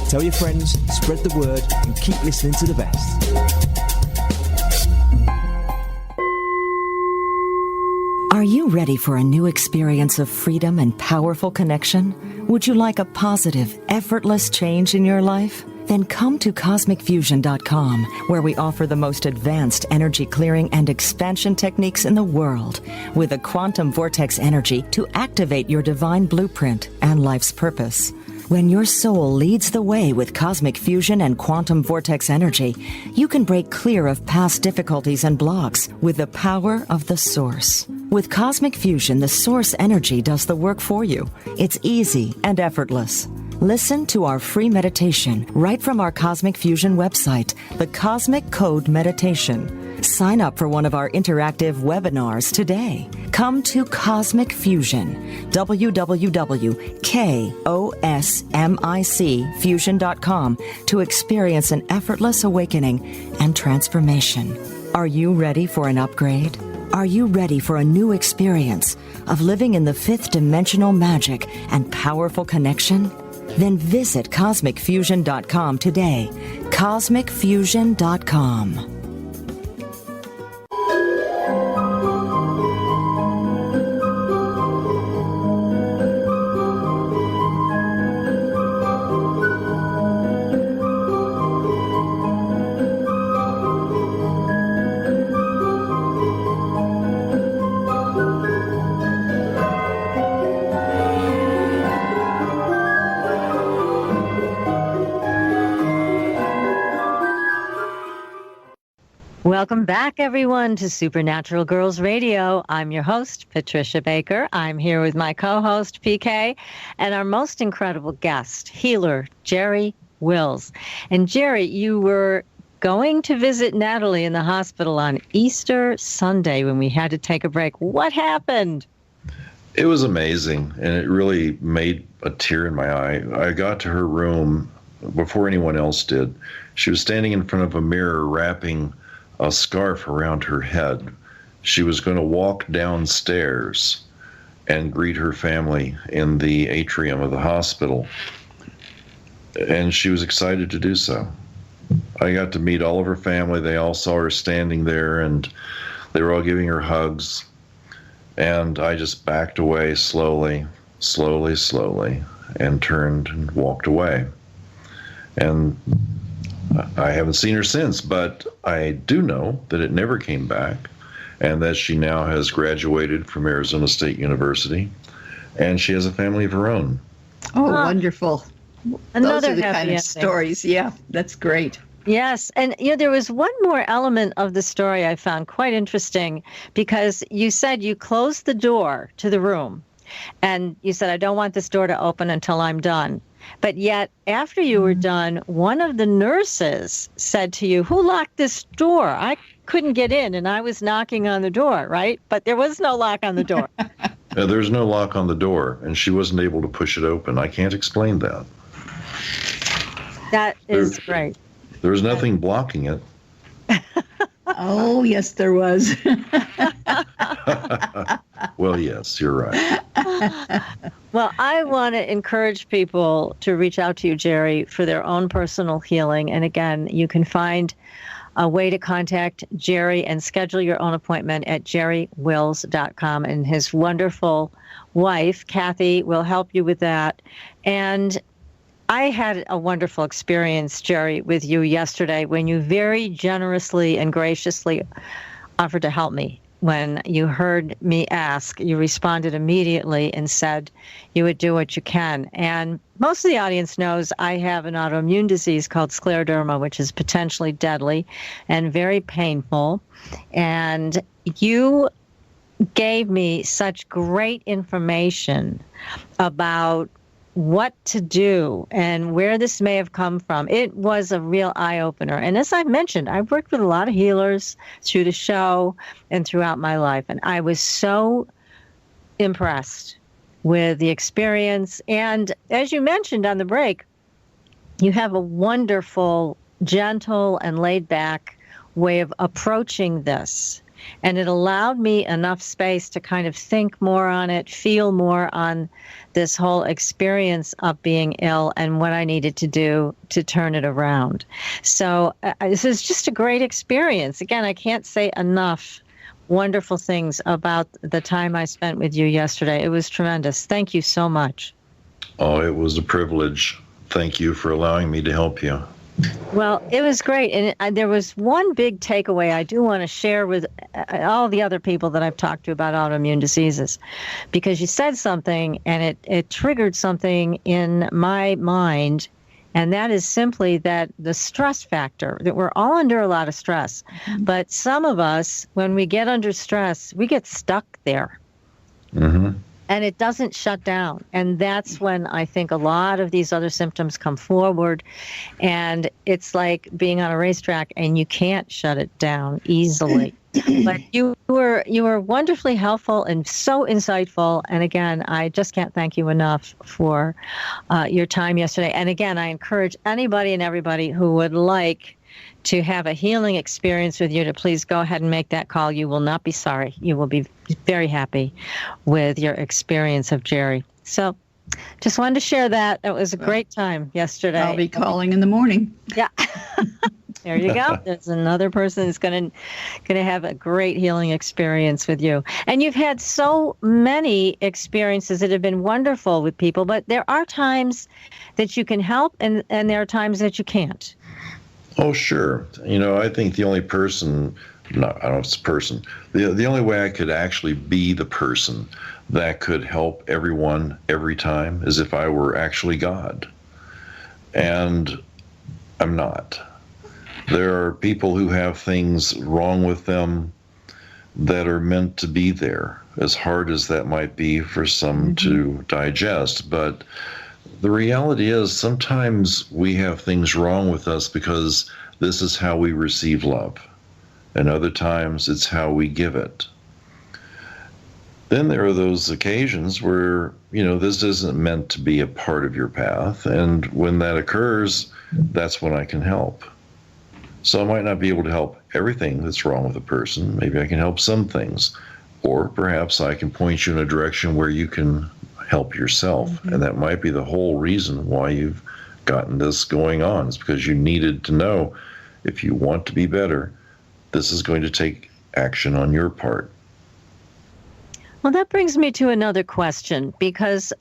Tell your friends, spread the word, and keep listening to the best. Are you ready for a new experience of freedom and powerful connection? Would you like a positive, effortless change in your life? Then come to CosmicFusion.com, where we offer the most advanced energy clearing and expansion techniques in the world, with a quantum vortex energy to activate your divine blueprint and life's purpose. When your soul leads the way with cosmic fusion and quantum vortex energy, you can break clear of past difficulties and blocks with the power of the source. With cosmic fusion, the source energy does the work for you. It's easy and effortless. Listen to our free meditation right from our Cosmic Fusion website, the Cosmic Code Meditation. Sign up for one of our interactive webinars today. Come to Cosmic Fusion, www.kosmicfusion.com, to experience an effortless awakening and transformation. Are you ready for an upgrade? Are you ready for a new experience of living in the fifth dimensional magic and powerful connection? Then visit CosmicFusion.com today. CosmicFusion.com. Welcome back, everyone, to Supernatural Girls Radio. I'm your host, Patricia Baker. I'm here with my co-host, PK, and our most incredible guest, healer, Jerry Wills. And Jerry, you were going to visit Natalie in the hospital on Easter Sunday when we had to take a break. What happened? It was amazing, and it really made a tear in my eye. I got to her room before anyone else did. She was standing in front of a mirror wrapping a scarf around her head. She was going to walk downstairs and greet her family in the atrium of the hospital, and she was excited to do so. I got to meet all of her family. They all saw her standing there, and they were all giving her hugs, and I just backed away slowly, and turned and walked away. And I haven't seen her since, but I do know that it never came back, and that she now has graduated from Arizona State University, and she has a family of her own. Oh, wonderful. Another Those are the happy kind of ending. stories. Yeah, that's great. Yes. And there was one more element of the story I found quite interesting, because you said you closed the door to the room, and you said, I don't want this door to open until I'm done. But yet, after you were done, one of the nurses said to you, who locked this door? I couldn't get in, and I was knocking on the door, right? But there was no lock on the door. There's no lock on the door, and she wasn't able to push it open. I can't explain that. That is great. There was nothing blocking it. Oh, yes, there was. Well, yes, you're right. Well, I want to encourage people to reach out to you, Jerry, for their own personal healing. And again, you can find a way to contact Jerry and schedule your own appointment at jerrywills.com. And his wonderful wife, Kathy, will help you with that. And I had a wonderful experience, Jerry, with you yesterday when you very generously and graciously offered to help me. When you heard me ask, you responded immediately and said you would do what you can. And most of the audience knows I have an autoimmune disease called scleroderma, which is potentially deadly and very painful. And you gave me such great information about what to do and where this may have come from. It was a real eye-opener. And as I mentioned, I've worked with a lot of healers through the show and throughout my life, and I was so impressed with the experience. And as you mentioned on the break, you have a wonderful, gentle, and laid-back way of approaching this. And it allowed me enough space to kind of think more on it, feel more on this whole experience of being ill and what I needed to do to turn it around. So this is just a great experience. Again, I can't say enough wonderful things about the time I spent with you yesterday. It was tremendous. Thank you so much. Oh, it was a privilege. Thank you for allowing me to help you. Well, it was great. And there was one big takeaway I do want to share with all the other people that I've talked to about autoimmune diseases, because you said something and it triggered something in my mind. And that is simply that the stress factor, that we're all under a lot of stress. Mm-hmm. But some of us, when we get under stress, we get stuck there. Mm-hmm. and it doesn't shut down. And that's when I think a lot of these other symptoms come forward, and it's like being on a racetrack and you can't shut it down easily. But you were wonderfully helpful and so insightful. And again, I just can't thank you enough for your time yesterday. And again, I encourage anybody and everybody who would like to have a healing experience with you to please go ahead and make that call. You will not be sorry. You will be very happy with your experience of Jerry. So just wanted to share that. It was a great time yesterday. I'll be calling in the morning. Yeah. There you go. There's another person who's going to have a great healing experience with you. And you've had so many experiences that have been wonderful with people, but there are times that you can help and there are times that you can't. Oh, sure. I think the only person, I don't know if it's a person, the only way I could actually be the person that could help everyone every time is if I were actually God. And I'm not. There are people who have things wrong with them that are meant to be there, as hard as that might be for some to digest. But the reality is sometimes we have things wrong with us because this is how we receive love. And other times it's how we give it. Then there are those occasions where, this isn't meant to be a part of your path. And when that occurs, that's when I can help. So I might not be able to help everything that's wrong with a person. Maybe I can help some things. Or perhaps I can point you in a direction where you can help yourself. And that might be the whole reason why you've gotten this going on. It's because you needed to know, if you want to be better, this is going to take action on your part. Well, that brings me to another question, because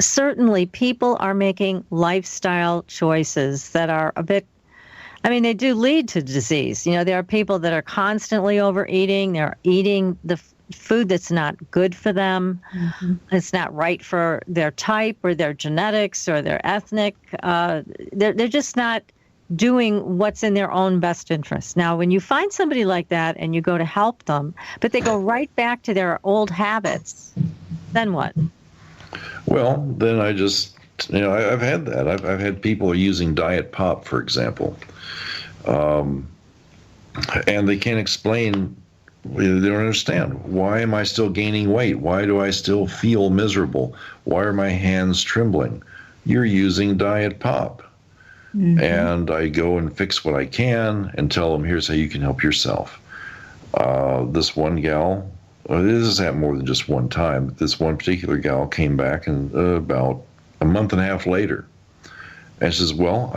certainly people are making lifestyle choices that are a bit, they do lead to disease. There are people that are constantly overeating. They're eating the food that's not good for them. It's not right for their type or their genetics or their ethnic. They're just not doing what's in their own best interest. Now, when you find somebody like that and you go to help them, but they go right back to their old habits, then what? Well, then I just, I've had that. I've had people using diet pop, for example, and they can't explain. They don't understand. Why am I still gaining weight? Why do I still feel miserable? Why are my hands trembling? You're using diet pop. And I go and fix what I can and tell them, here's how you can help yourself. This one gal, this has happened more than just one time, but this one particular gal came back and about a month and a half later. And she says, well,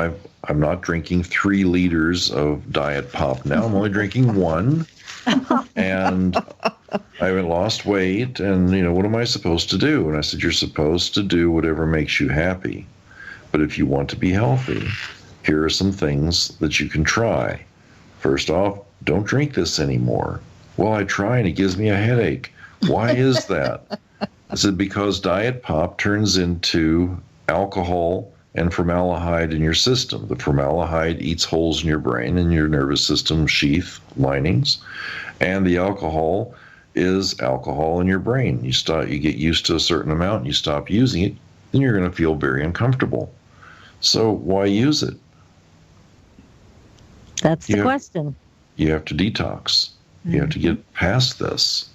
I'm not drinking 3 liters of diet pop now. I'm only drinking 1. And I haven't lost weight. And, what am I supposed to do? And I said, you're supposed to do whatever makes you happy. But if you want to be healthy, here are some things that you can try. First off, don't drink this anymore. Well, I try and it gives me a headache. Why is that? I said, because diet pop turns into alcohol and formaldehyde in your system. The formaldehyde eats holes in your brain and your nervous system sheath linings, and the alcohol is alcohol in your brain. You get used to a certain amount and you stop using it, then you're going to feel very uncomfortable. So why use it? That's the question. You have to detox. You have to get past this.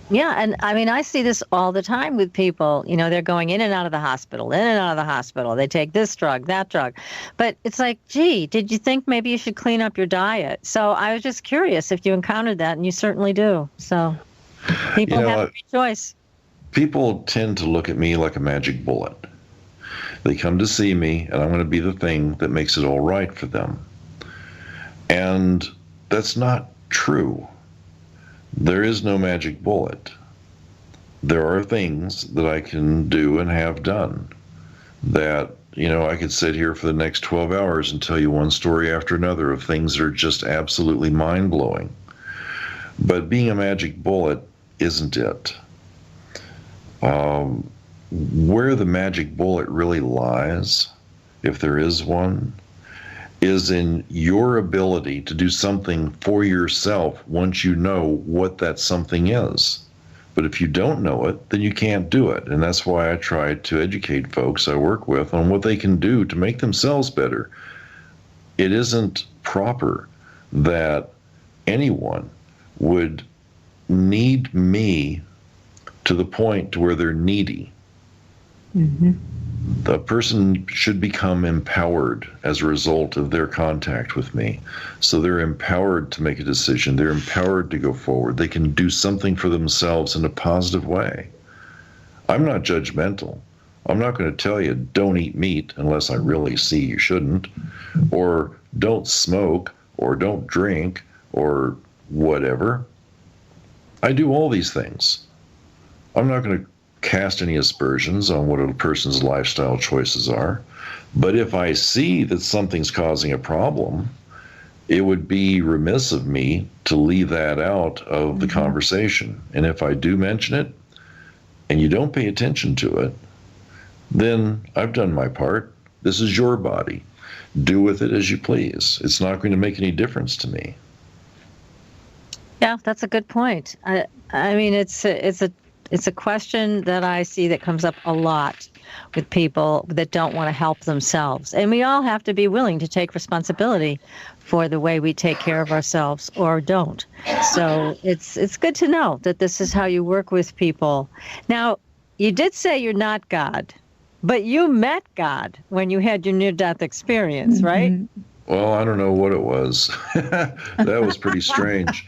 Yeah, and I see this all the time with people. They're going in and out of the hospital, They take this drug, that drug. But it's like, gee, did you think maybe you should clean up your diet? So I was just curious if you encountered that, and you certainly do. So people have a free choice. People tend to look at me like a magic bullet. They come to see me, and I'm going to be the thing that makes it all right for them. And that's not true. There is no magic bullet. There are things that I can do and have done that, I could sit here for the next 12 hours and tell you one story after another of things that are just absolutely mind-blowing. But being a magic bullet isn't it. Where the magic bullet really lies, if there is one, is in your ability to do something for yourself once you know what that something is. But if you don't know it, then you can't do it. And that's why I try to educate folks I work with on what they can do to make themselves better. It isn't proper that anyone would need me to the point to where they're needy. Mm-hmm. The person should become empowered as a result of their contact with me. So they're empowered to make a decision. They're empowered to go forward. They can do something for themselves in a positive way. I'm not judgmental. I'm not going to tell you, don't eat meat unless I really see you shouldn't, or don't smoke, or don't drink, or whatever. I do all these things. I'm not going to cast any aspersions on what a person's lifestyle choices are. But if I see that something's causing a problem, it would be remiss of me to leave that out of the conversation. And if I do mention it, and you don't pay attention to it, then I've done my part. This is your body. Do with it as you please. It's not going to make any difference to me. Yeah, that's a good point. I mean, it's a question that I see that comes up a lot with people that don't want to help themselves. And we all have to be willing to take responsibility for the way we take care of ourselves or don't. So it's good to know that this is how you work with people. Now, you did say you're not God, but you met God when you had your near-death experience, right? Well, I don't know what it was. That was pretty strange.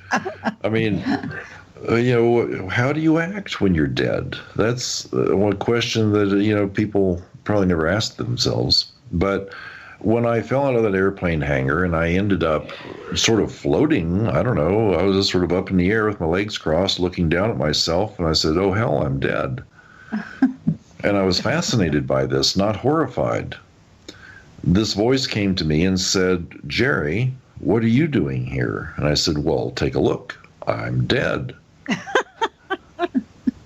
I mean, how do you act when you're dead? That's one question that, people probably never asked themselves. But when I fell out of that airplane hangar and I ended up sort of floating, I don't know, I was just sort of up in the air with my legs crossed, looking down at myself, and I said, oh, hell, I'm dead. And I was fascinated by this, not horrified. This voice came to me and said, Jerry, what are you doing here? And I said, well, take a look. I'm dead. And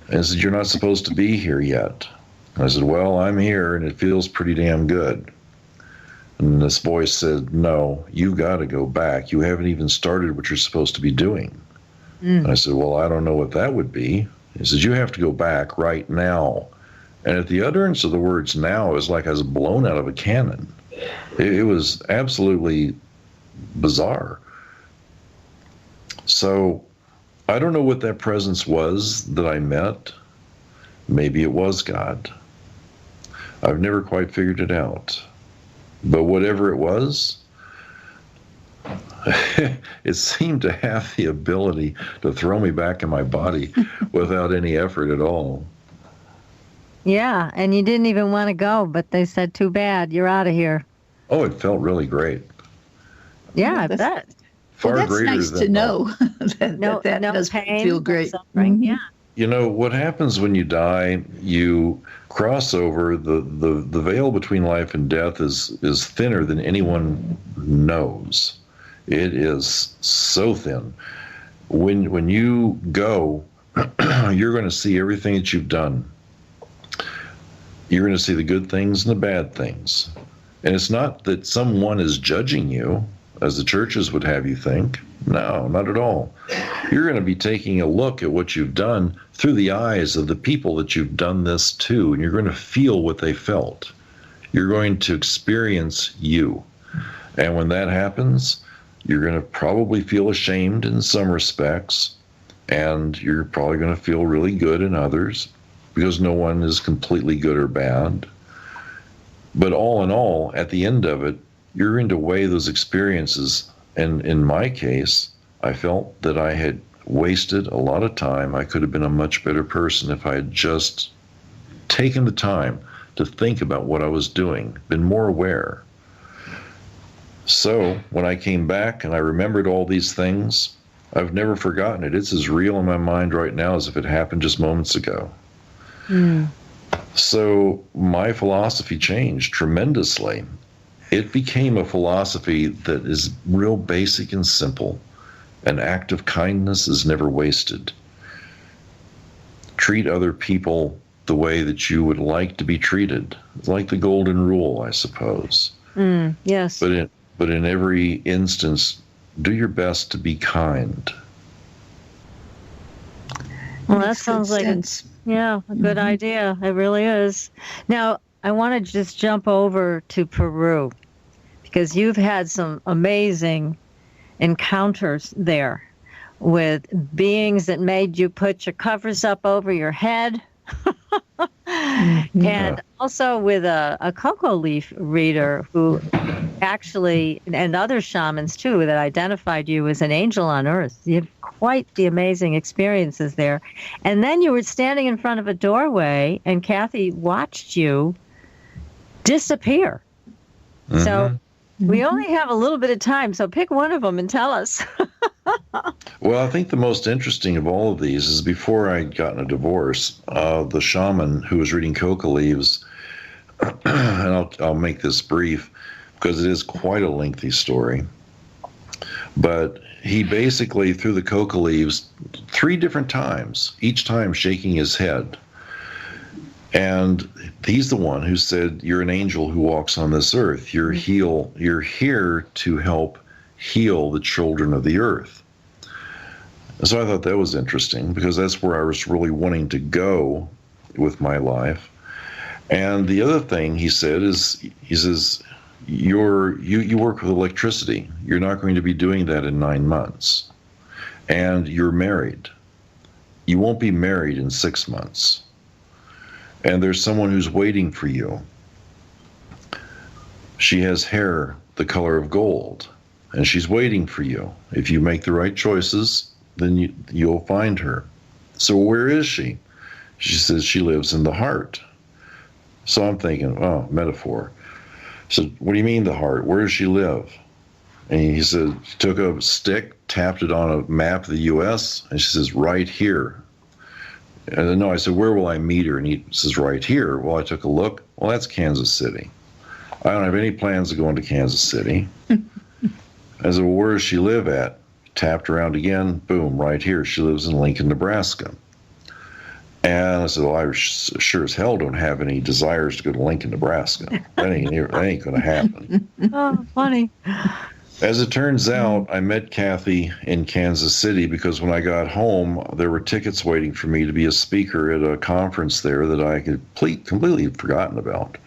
I said, you're not supposed to be here yet. And I said, well, I'm here and it feels pretty damn good. And this voice said, no, you got to go back. You haven't even started what you're supposed to be doing. And I said, well, I don't know what that would be. He says, you have to go back right now. And at the utterance of the words now, it was like I was blown out of a cannon. It was absolutely bizarre. So I don't know what that presence was that I met. Maybe it was God. I've never quite figured it out. But whatever it was, it seemed to have the ability to throw me back in my body without any effort at all. Yeah, and you didn't even want to go, but they said, too bad, you're out of here. Oh, it felt really great. Yeah, I bet. Far that's greater nice than to know. that No does pain, feel great. no suffering, yeah. What happens when you die, you cross over, the veil between life and death is thinner than anyone knows. It is so thin. When you go, you're going to see everything that you've done. You're going to see the good things and the bad things. And it's not that someone is judging you, as the churches would have you think. No, not at all. You're going to be taking a look at what you've done through the eyes of the people that you've done this to, and you're going to feel what they felt. You're going to experience you. And when that happens, you're going to probably feel ashamed in some respects, and you're probably going to feel really good in others, because no one is completely good or bad. But all in all, at the end of it, you're going to weigh those experiences. And in my case, I felt that I had wasted a lot of time. I could have been a much better person if I had just taken the time to think about what I was doing, been more aware. So when I came back and I remembered all these things, I've never forgotten it. It's as real in my mind right now as if it happened just moments ago. So my philosophy changed tremendously. It became a philosophy that is real basic and simple. An act of kindness is never wasted. Treat other people the way that you would like to be treated. It's like the golden rule, I suppose. Yes. But in every instance, do your best to be kind. Well, that sounds like a good idea. It really is. Now, I want to just jump over to Peru because you've had some amazing encounters there with beings that made you put your covers up over your head. And also with a cocoa leaf reader who actually, and other shamans too, that identified you as an angel on earth. You have quite the amazing experiences there. And then you were standing in front of a doorway and Kathy watched you disappear. Mm-hmm. So we only have a little bit of time, so pick one of them and tell us. Well, I think the most interesting of all of these is before I'd gotten a divorce, the shaman who was reading coca leaves, and I'll make this brief because it is quite a lengthy story, but he basically threw the coca leaves 3 different times, each time shaking his head. And he's the one who said, you're an angel who walks on this earth. You're here to help heal the children of the earth. So I thought that was interesting because that's where I was really wanting to go with my life. And the other thing he said is, he says, you work with electricity. You're not going to be doing that in 9 months. And you're married. You won't be married in 6 months. And there's someone who's waiting for you. She has hair the color of gold, and she's waiting for you. If you make the right choices, then you'll find her. So where is she? She says she lives in the heart. So I'm thinking, oh, metaphor. So what do you mean the heart? Where does she live? And he said, he took a stick, tapped it on a map of the U.S., and she says, right here. And then, no, I said, where will I meet her? And he says, right here. Well, I took a look. Well, that's Kansas City. I don't have any plans of going to Kansas City. I said, well, where does she live at? Tapped around again. Boom, right here. She lives in Lincoln, Nebraska. And I said, well, I sure as hell don't have any desires to go to Lincoln, Nebraska. That ain't going to happen. Oh, funny. As it turns out, I met Kathy in Kansas City because when I got home, there were tickets waiting for me to be a speaker at a conference there that I had completely forgotten about.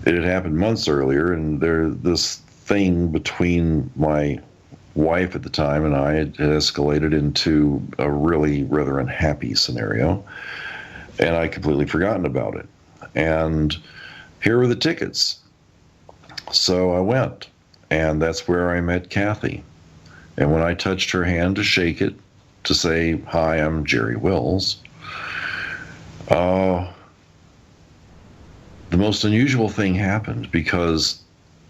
It had happened months earlier, and this thing between my wife at the time and I had escalated into a really rather unhappy scenario, and I'd completely forgotten about it. And here were the tickets. So I went. And that's where I met Kathy. And when I touched her hand to shake it, to say, hi, I'm Jerry Wills, the most unusual thing happened because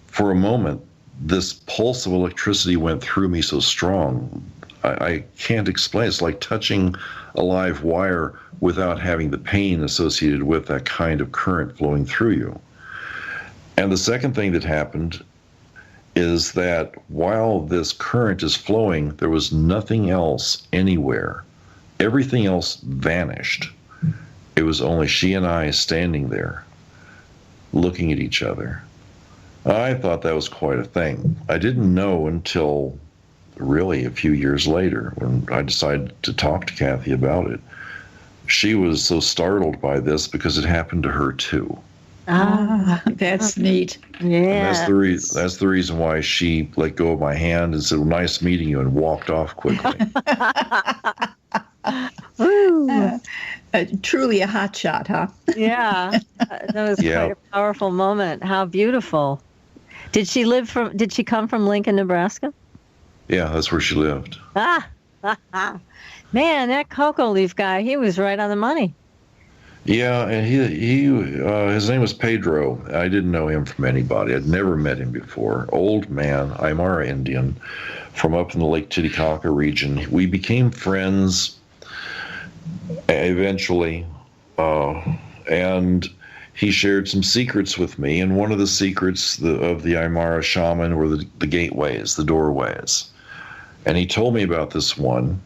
for a moment, this pulse of electricity went through me so strong. I can't explain. It's like touching a live wire without having the pain associated with that kind of current flowing through you. And the second thing that happened is that while this current is flowing, there was nothing else anywhere. Everything else vanished. It was only she and I standing there, looking at each other. I thought that was quite a thing. I didn't know until really a few years later when I decided to talk to Kathy about it. She was so startled by this because it happened to her too. Ah, that's neat. Yeah. That's the reason why she let go of my hand and said, well, nice meeting you, and walked off quickly. Truly a hot shot, huh? Yeah. That was quite a powerful moment. How beautiful. Did she come from Lincoln, Nebraska? Yeah, that's where she lived. Man, that cocoa leaf guy, he was right on the money. Yeah, and he his name was Pedro. I didn't know him from anybody. I'd never met him before. Old man, Aymara Indian, from up in the Lake Titicaca region. We became friends eventually, and he shared some secrets with me. And one of the secrets of the Aymara shaman were the gateways, the doorways. And he told me about this one.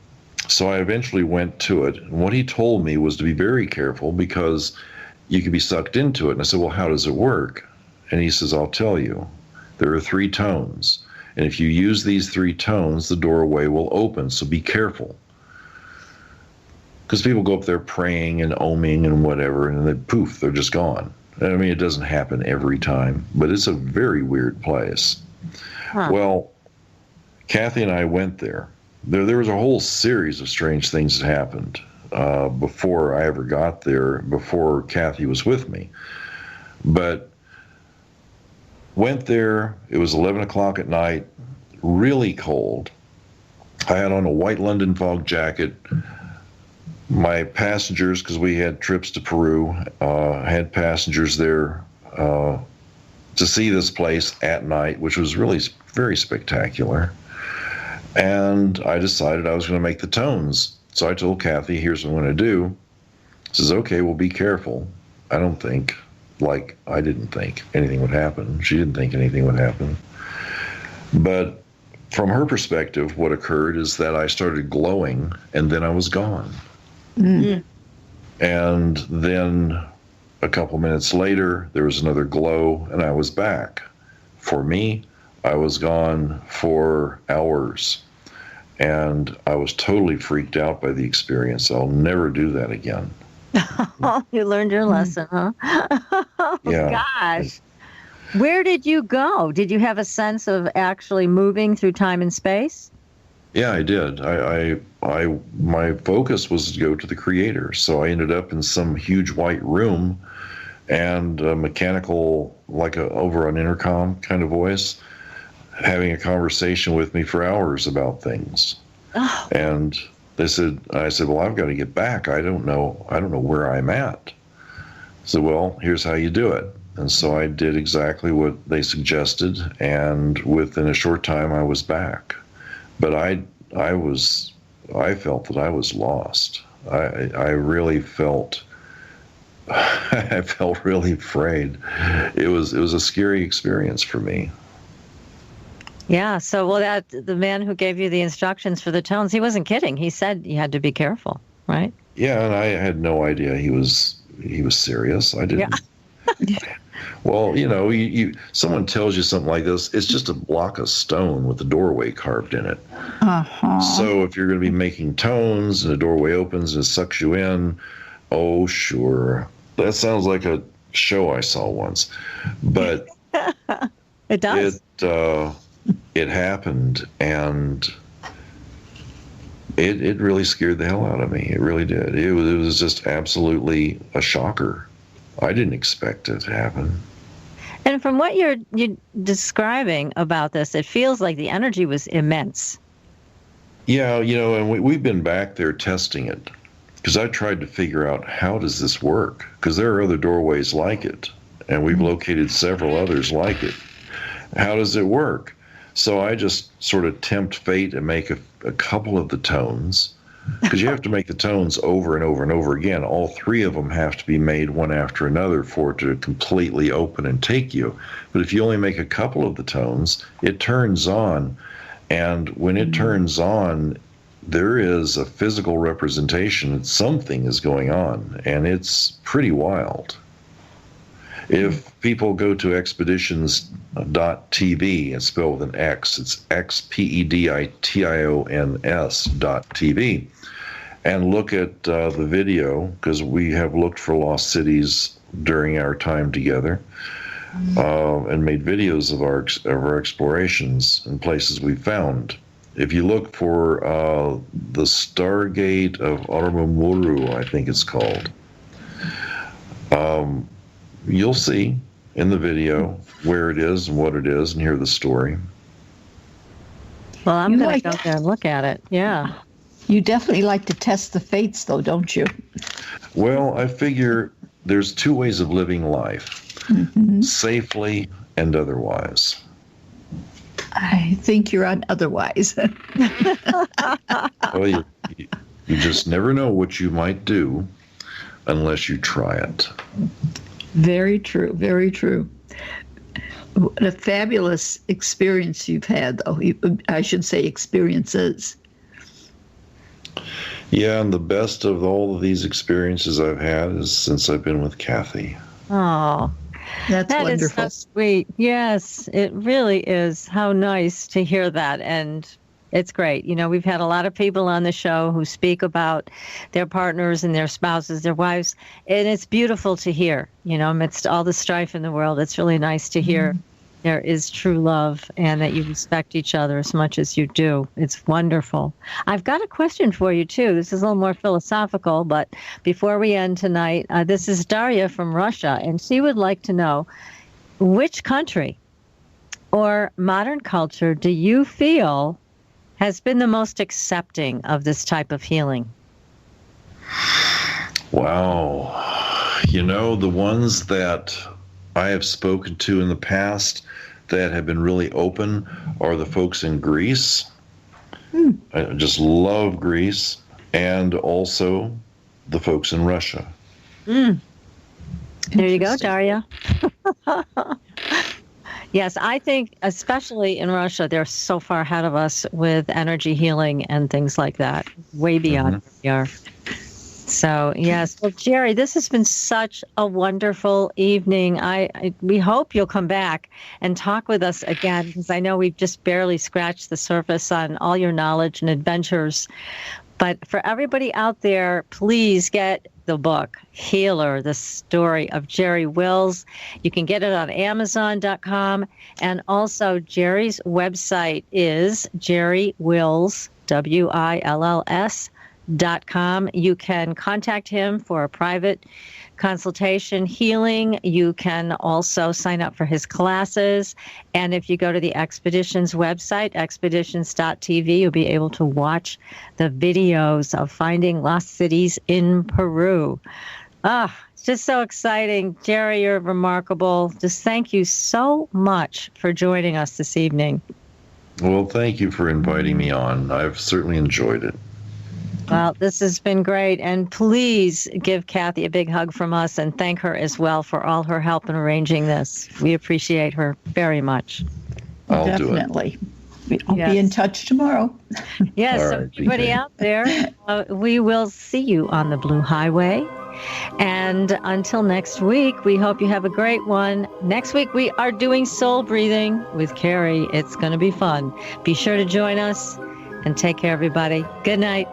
So I eventually went to it, and what he told me was to be very careful because you could be sucked into it. And I said, well, how does it work? And he says, I'll tell you. There are 3 tones, and if you use these 3 tones, the doorway will open, so be careful. because people go up there praying and oming and whatever, and then poof, they're just gone. I mean, it doesn't happen every time, but it's a very weird place. Huh. Well, Kathy and I went there. There was a whole series of strange things that happened before I ever got there, before Kathy was with me. But went there, it was 11 o'clock at night, really cold. I had on a white London fog jacket. My passengers, because we had trips to Peru, had passengers there to see this place at night, which was really very spectacular. And I decided I was going to make the tones. So I told Kathy, here's what I'm going to do. She says, okay, well, be careful. I didn't think anything would happen. She didn't think anything would happen. But from her perspective, what occurred is that I started glowing, and then I was gone. Mm-hmm. And then a couple minutes later, there was another glow, and I was back. For me, I was gone for hours, and I was totally freaked out by the experience. I'll never do that again. You learned your lesson, huh? Oh, yeah. Gosh. Where did you go? Did you have a sense of actually moving through time and space? Yeah, I did. My focus was to go to the Creator. So I ended up in some huge white room, and a mechanical, over an intercom kind of voice, having a conversation with me for hours about things. Oh. And I said, well, I've got to get back. I don't know where I'm at. I said, well, here's how you do it. And so I did exactly what they suggested, and within a short time I was back. But I felt that I was lost. I really felt I felt really afraid. It was a scary experience for me. Yeah, so the man who gave you the instructions for the tones, he wasn't kidding. He said you had to be careful, right? Yeah, and I had no idea he was serious. I didn't. Yeah. Well, someone tells you something like this, it's just a block of stone with a doorway carved in it. Uh-huh. So if you're going to be making tones and a doorway opens and it sucks you in, oh, sure. That sounds like a show I saw once. But it does. It happened, and it really scared the hell out of me. It really did. It was just absolutely a shocker. I didn't expect it to happen. And from what you're describing about this, it feels like the energy was immense. Yeah, and we've been back there testing it, because I tried to figure out, how does this work? Because there are other doorways like it, and we've located several others like it. How does it work? So I just sort of tempt fate and make a couple of the tones, because you have to make the tones over and over and over again. All three of them have to be made one after another for it to completely open and take you. But if you only make a couple of the tones, it turns on. And when it turns on, there is a physical representation that something is going on, and it's pretty wild. If people go to expeditions.tv, it's spelled with an X, it's XPEDITIONS.tv, and look at the video, because we have looked for lost cities during our time together, and made videos of our explorations and places we found. If you look for the Stargate of Arumamuru, I think it's called, you'll see in the video where it is and what it is, and hear the story. Well, I'm going to go there and look at it. Yeah. You definitely like to test the fates, though, don't you? Well, I figure there's two ways of living life, safely and otherwise. I think you're on otherwise. Well, you just never know what you might do unless you try it. Very true, very true. What a fabulous experience you've had, though. I should say experiences. Yeah, and the best of all of these experiences I've had is since I've been with Kathy. Oh, that's wonderful. Is so sweet. Yes, it really is. How nice to hear that. And It's great. We've had a lot of people on the show who speak about their partners and their spouses, their wives, and it's beautiful to hear, amidst all the strife in the world. It's really nice to hear there is true love and that you respect each other as much as you do. It's wonderful. I've got a question for you, too. This is a little more philosophical, but before we end tonight, this is Daria from Russia, and she would like to know, which country or modern culture do you feel has been the most accepting of this type of healing? Wow. The ones that I have spoken to in the past that have been really open are the folks in Greece. I just love Greece. And also the folks in Russia. There you go, Daria. Yes, I think especially in Russia, they're so far ahead of us with energy healing and things like that, way beyond where we are. So, yes. Well, Jerry, this has been such a wonderful evening. We hope you'll come back and talk with us again, because I know we've just barely scratched the surface on all your knowledge and adventures. But for everybody out there, please get the book, Healer, the story of Jerry Wills. You can get it on Amazon.com. And also, Jerry's website is Jerry Wills, WILLS.com. You can contact him for a private consultation healing. You can also sign up for his classes. And if you go to the Expeditions website, expeditions.tv, you'll be able to watch the videos of finding lost cities in Peru. It's just so exciting. Jerry, you're remarkable. Just thank you so much for joining us this evening. Well, thank you for inviting me on. I've certainly enjoyed it. Well, this has been great. And please give Kathy a big hug from us and thank her as well for all her help in arranging this. We appreciate her very much. I'll Definitely. do it. I'll be in touch tomorrow. Yes, All so right, everybody out there, we will see you on the Blue Highway. And until next week, we hope you have a great one. Next week, we are doing soul breathing with Carrie. It's going to be fun. Be sure to join us and take care, everybody. Good night.